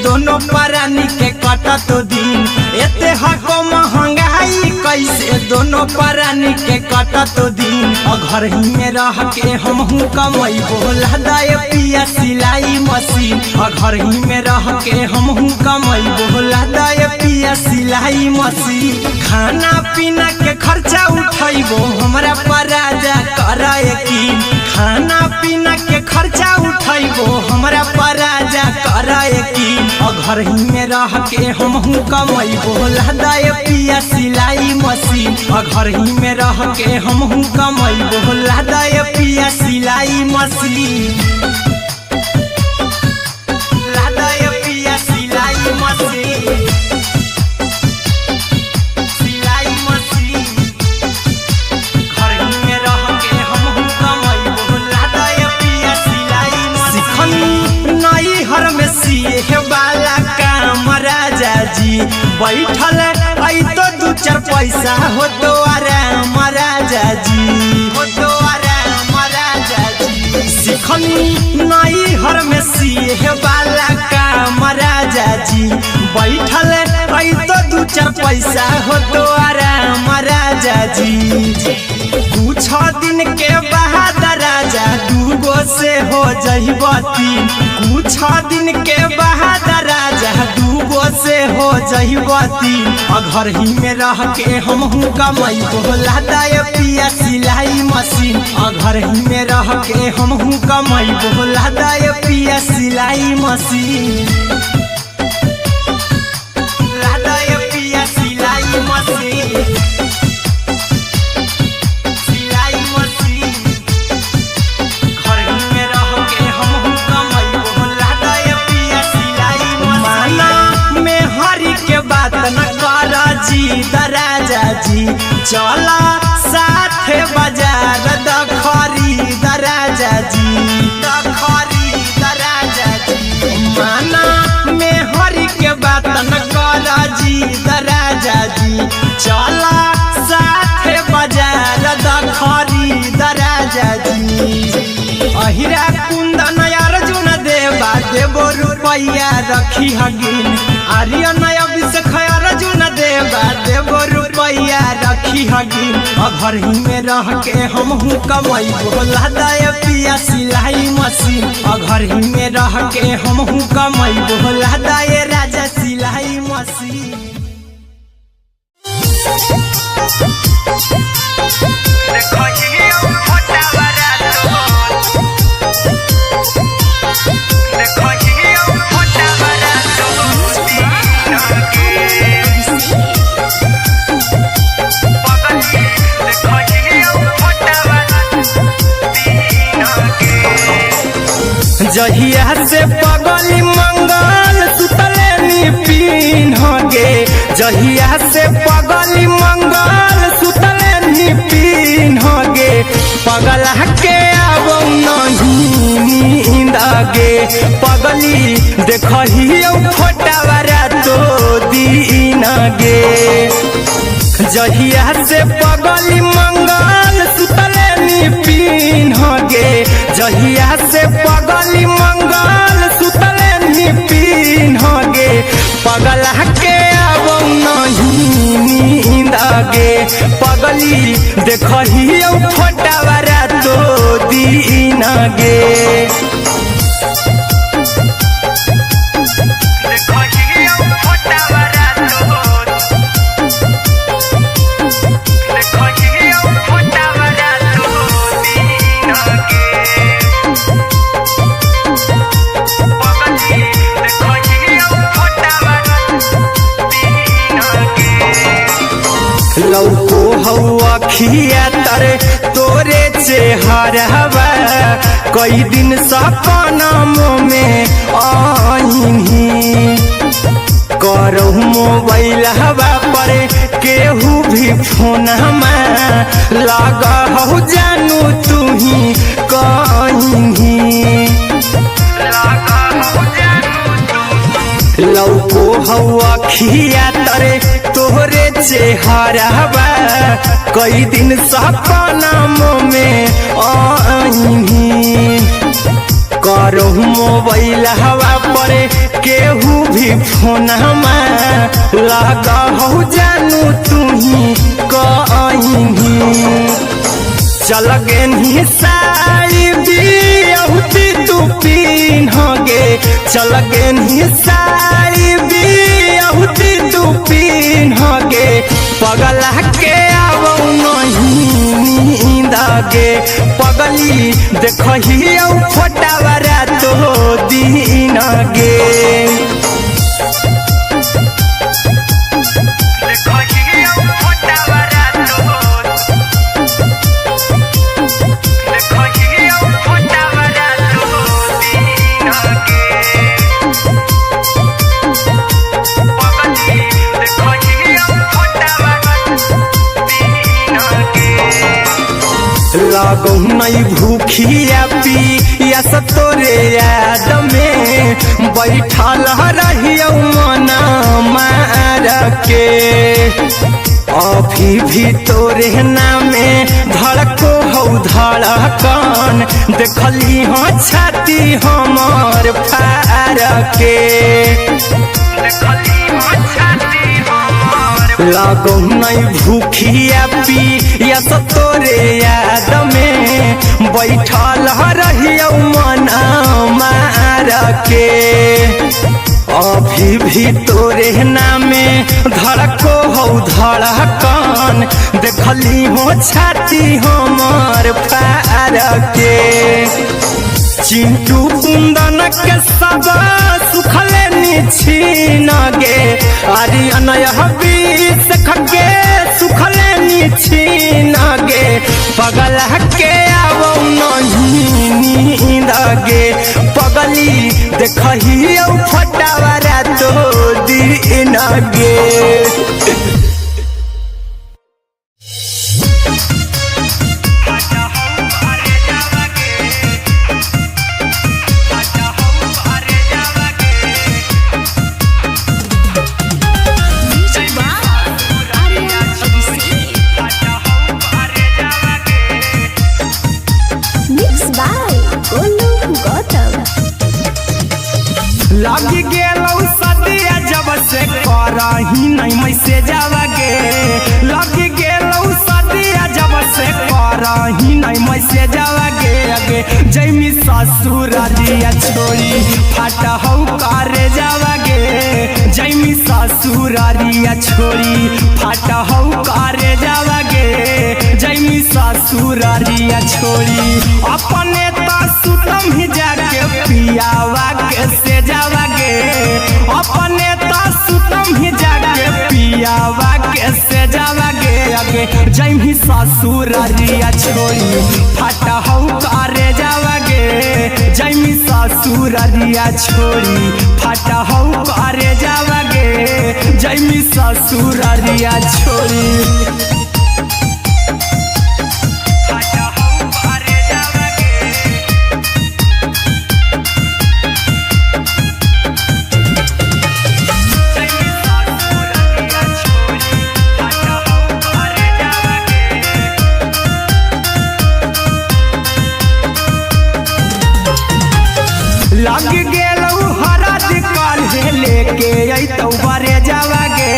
Speaker 1: दोनों परानी के कटत दिन एते हको महंगाई कैसे दोनों परानी के कटत दिन घर ही में रह के हमहू कमाई बोला दाय पिया सिलाई मशीन घर ही में रह के हमहू कमाई बोला दाय पिया सिलाई मशीन खाना पीना के खर्चा उठाइबो हमरा पर राजा करा यकीन खाना पीना के खर्चा उठाइबो हमरा पर राजा करा यकीन घर ही में रह के हमहू कमाई बोला दाय पिया सिलाई मशीन घर ही में रह के हमहू कमाई बोला दाय पिया सिलाई मशीन लादाय पिया सिलाई मशीन सिलाई मशीन घर ही में रह के हमहू कमाई बोला दाय पिया सिलाई मशीन बैठल आई तो दू चार पैसा हो तो आराम राजा जी, हो तो आराम राजा जी। सिखनी नई हर में सिए वाला काम राजा जी, बैठल आई तो दू चार पैसा हो तो आराम राजा जी। कुछ दिन के बाद राजा दूगो से हो जइबो तीन, कुछ दिन के बाद राजा दूगो से हो जइबो तीन। घर ही में रह के हमहू कमाइबो लादाय पिया सिलाई मशीन, घर ही में रह के हमहू कमाइबो लादाय पिया सिलाई मशीन, लादाय पिया सिलाई मशीन, सिलाई मशीन। घर ही में रह के हमहू कमाइबो लादाय पिया सिलाई मशीन। माना में हरी के बात न कर जी दराजा जी, चला साथे बाजार द खरीद राजा जी, द खरीद राजा जी। माना में हरी के बात न कर जी दराजा जी, चला साथे बाजार द खरीद राजा जी। अहिरा कुंदन अर्जुन देवा देवो रुपैया रखी हगिन, आर्यन अभिषेक अर्जुन देवा देवो रुपैया रखी हगिन। घर ही में रह के हमहू कमाइबो लादाय पिया सिलाई मशीन, घर ही में रह के हमहू कमाइबो लादाय राजा सिलाई मशीन। जहिया से पगली मंगल सुतले निपिन गे, जहिया से पगली मंगल सुतले निपिन गे। पगला के अब नहीं नींद गे, पगली देखही फोटावारा तो दीन गे। जहिया से पगली मंगल सुतले निपिन गे, जहिया से पगली मंगल सुतले निपिन गे। पगला के अब नहीं नींद गे, पगली देखही फोटावारा तो दीन गे। लौको हवा खिया तरे तोरे चेहरवा, कई दिन सपना में आईनी। करहु मोबाइल हवा पर केहू भी फोन लगा हो जानू तू ही कहीं। लौको हवा खिया तरे तोहरे चेहरवा, कई दिन सपना में आईनी। करहु मोबाइल हवा पर केहू भी फोन लगा हो जानू तू ही कहीं। चल गेनी साड़ी बियहुती तू पीन गे, चल गेनी साड़ी बियहुती तू पीन गे। पगला के अब नहीं नींद गे, पगली देखही फोटावारा तो दीन गे। लागो नहीं भूखिया पिया तोरे याद में बैठल रहियो मना मार के अभी भी तोरे नामे धड़को हो धड़कन देखली हो छाती हमर फार के लागो नहीं भूखिया पिया तोरे याद में बैठल रहियो मना मार के अभी भी तोरे नामे धड़को हो धड़कन देखली हो छाती हमर फार के चिंटू कुंदन के सब सुखले निछीन गे आर्यन हबीस खगे सुखले निछीन गे पगल के आवो नहीं नींद गे पगली देखही फटावरा तो दिन गे लगी गेलौ सदिया जब से करही नहीं मैसेजवा गे लगी गेलौ सदिया जब से करही नहीं मैसेजवा गे अगे जैमी ससुरारिया छोड़ी फाटा हौ करे जावा गे जैमी ससुरारिया छोड़ी फाटा हौ करे जावा गे जैमी ससुरारिया छोड़ी अपने तो सुतम ही जाके पियावा के से जावा गे अपने तो सुतम ही जाके पियावा के से जावा गे अगे जैमी ससुरारिया छोड़ी फाटा हौ करे जावा गे जैमी ससुरारिया छोड़ी फाटा हौ करे जावा गे जैमी ससुरारिया छोड़ी लग गेलौ हरद काल्हे लेके अइतौ बरे जावा गे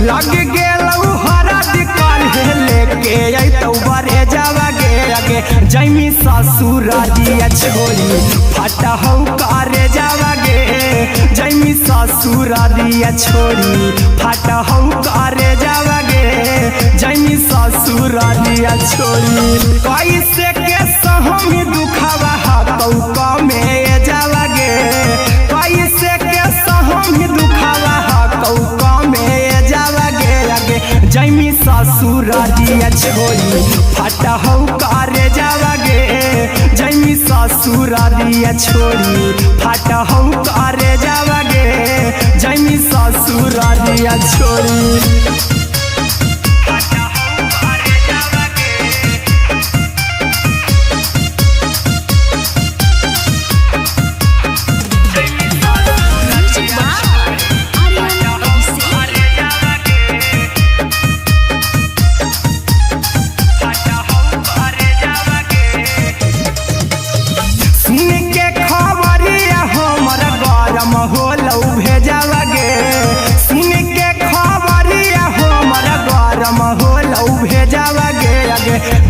Speaker 1: लग गेलौ हरद काल्हे लेके अइतौ बरे जावा गे अगे जैमी ससुरारिया छोड़ी फाटा हौ करे जावा गे जैमी ससुरारिया छोड़ी फाटा हौ करे जावा गे जैमी ससुरारिया छोड़ी कैसे के सहमी दुखावा हाथौ कमे जावा गे कैसे के सहमी दुखावा हाथौ कमे जावा गे अगे जैमी ससुरारिया छोड़ी फाटा हौ करे जावा गे जैमी ससुरारिया छोड़ी फाटा हौ करे जावा गे जैमी ससुरारिया छोड़ी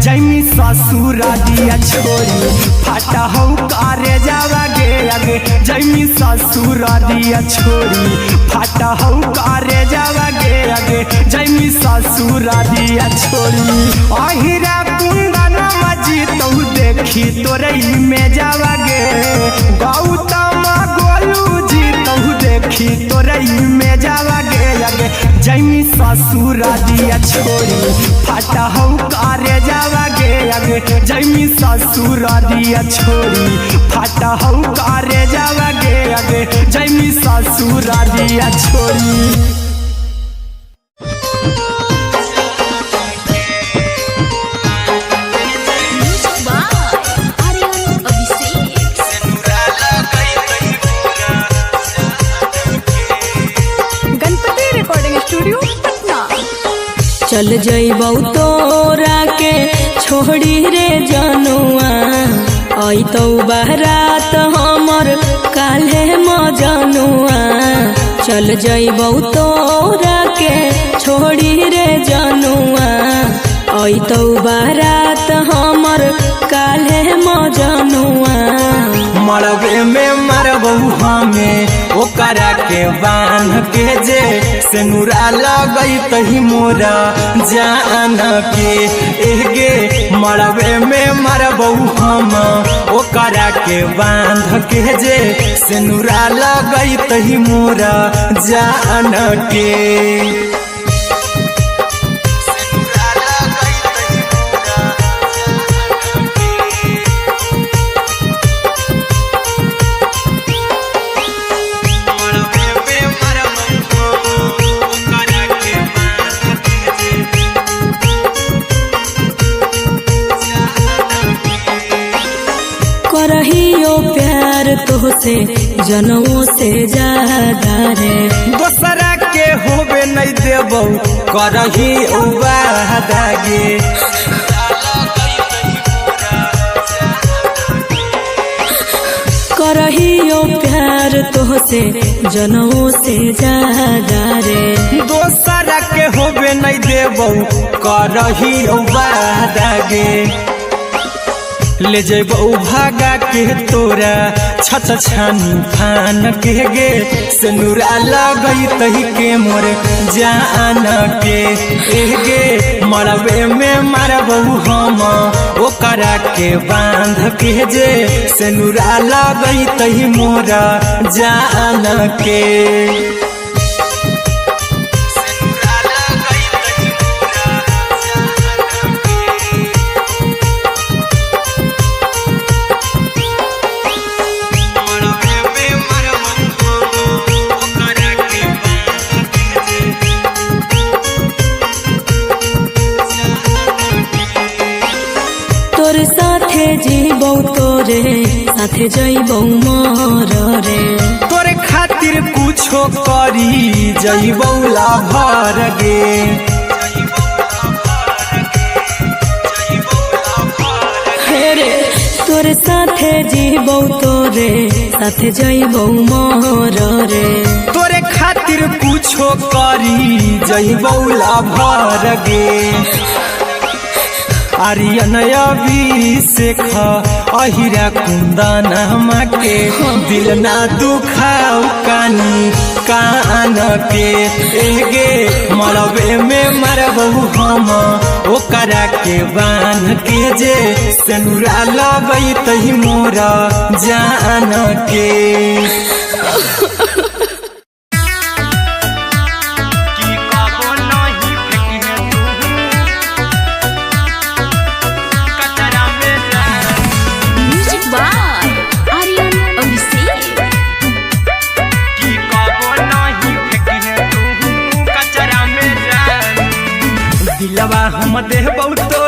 Speaker 1: जैमी ससुरारिया छोड़ी फाटा हौ करे जावा गे अगे जैमी ससुरारिया छोड़ी फाटा हौ करे जावा गे अगे जैमी ससुरारिया छोड़ी अहिरा कुंदन मजी तौ देखी तोरई में जावा गे गौतम गोलू जी तौ देखी तोरई में जावा गे अगे जैमी ससुरारिया छोड़ी फाटा हौ करे जावा गे अगे जैमी ससुरारिया छोड़ी फाटा हौ करे जावा गे अगे जैमी ससुरारिया छोड़ी
Speaker 2: चल जइबौ तोरा के छोड़ी रे जनुआ अइतौ बारात हमर काल्हे मजनुआ चल जइबौ तोरा के छोड़ी रे जनुआ अइतौ बारात हमर काल्हे मजनुआ
Speaker 1: मरबे में मरबौ हमें ओकरा के बांध के जे सेनुरा लगैतही मोरा जान के एगे मरबे में मरबौ हम ओकरा के बांध के जे सेनुरा लगैतही मोरा जान के
Speaker 2: करहियो प्यार तोहसे जनमों से ज्यादा रे
Speaker 1: दोसरा के होबे नहीं देबौ करही वादा गे
Speaker 2: करहियो प्यार तोहसे जनमों से ज्यादा रे
Speaker 1: दोसरा के होबे नहीं देबौ करही वादा गे ले जेबौ भागा के तोरा छछ छानी फान के गे सेनुरा लगैतही के मोरे जान के एगे मरबे में मरबौ हम ओकरा के बांध के जे सेनुरा लगैतही मोरा जान के
Speaker 2: तोरे साथे जीबौ तोरे साथे जइबौ मर रे
Speaker 1: तोरे खातिर कुछो करी जइबौ लाभर गे
Speaker 2: रे तोरे साथे जीबौ तोरे साथे जइबौ मर रे
Speaker 1: तोरे खातिर कुछो करी जइबौ लाभर गे आर्यन अभिषेक अहिरा कुंदन के दिल ना दुखाऊ कानी कान के एगे मरबे में मरबौ हम ओकरा के बांध के जे सेनुरा लगैतही मोरा जान के दिलवा हम देबौ तो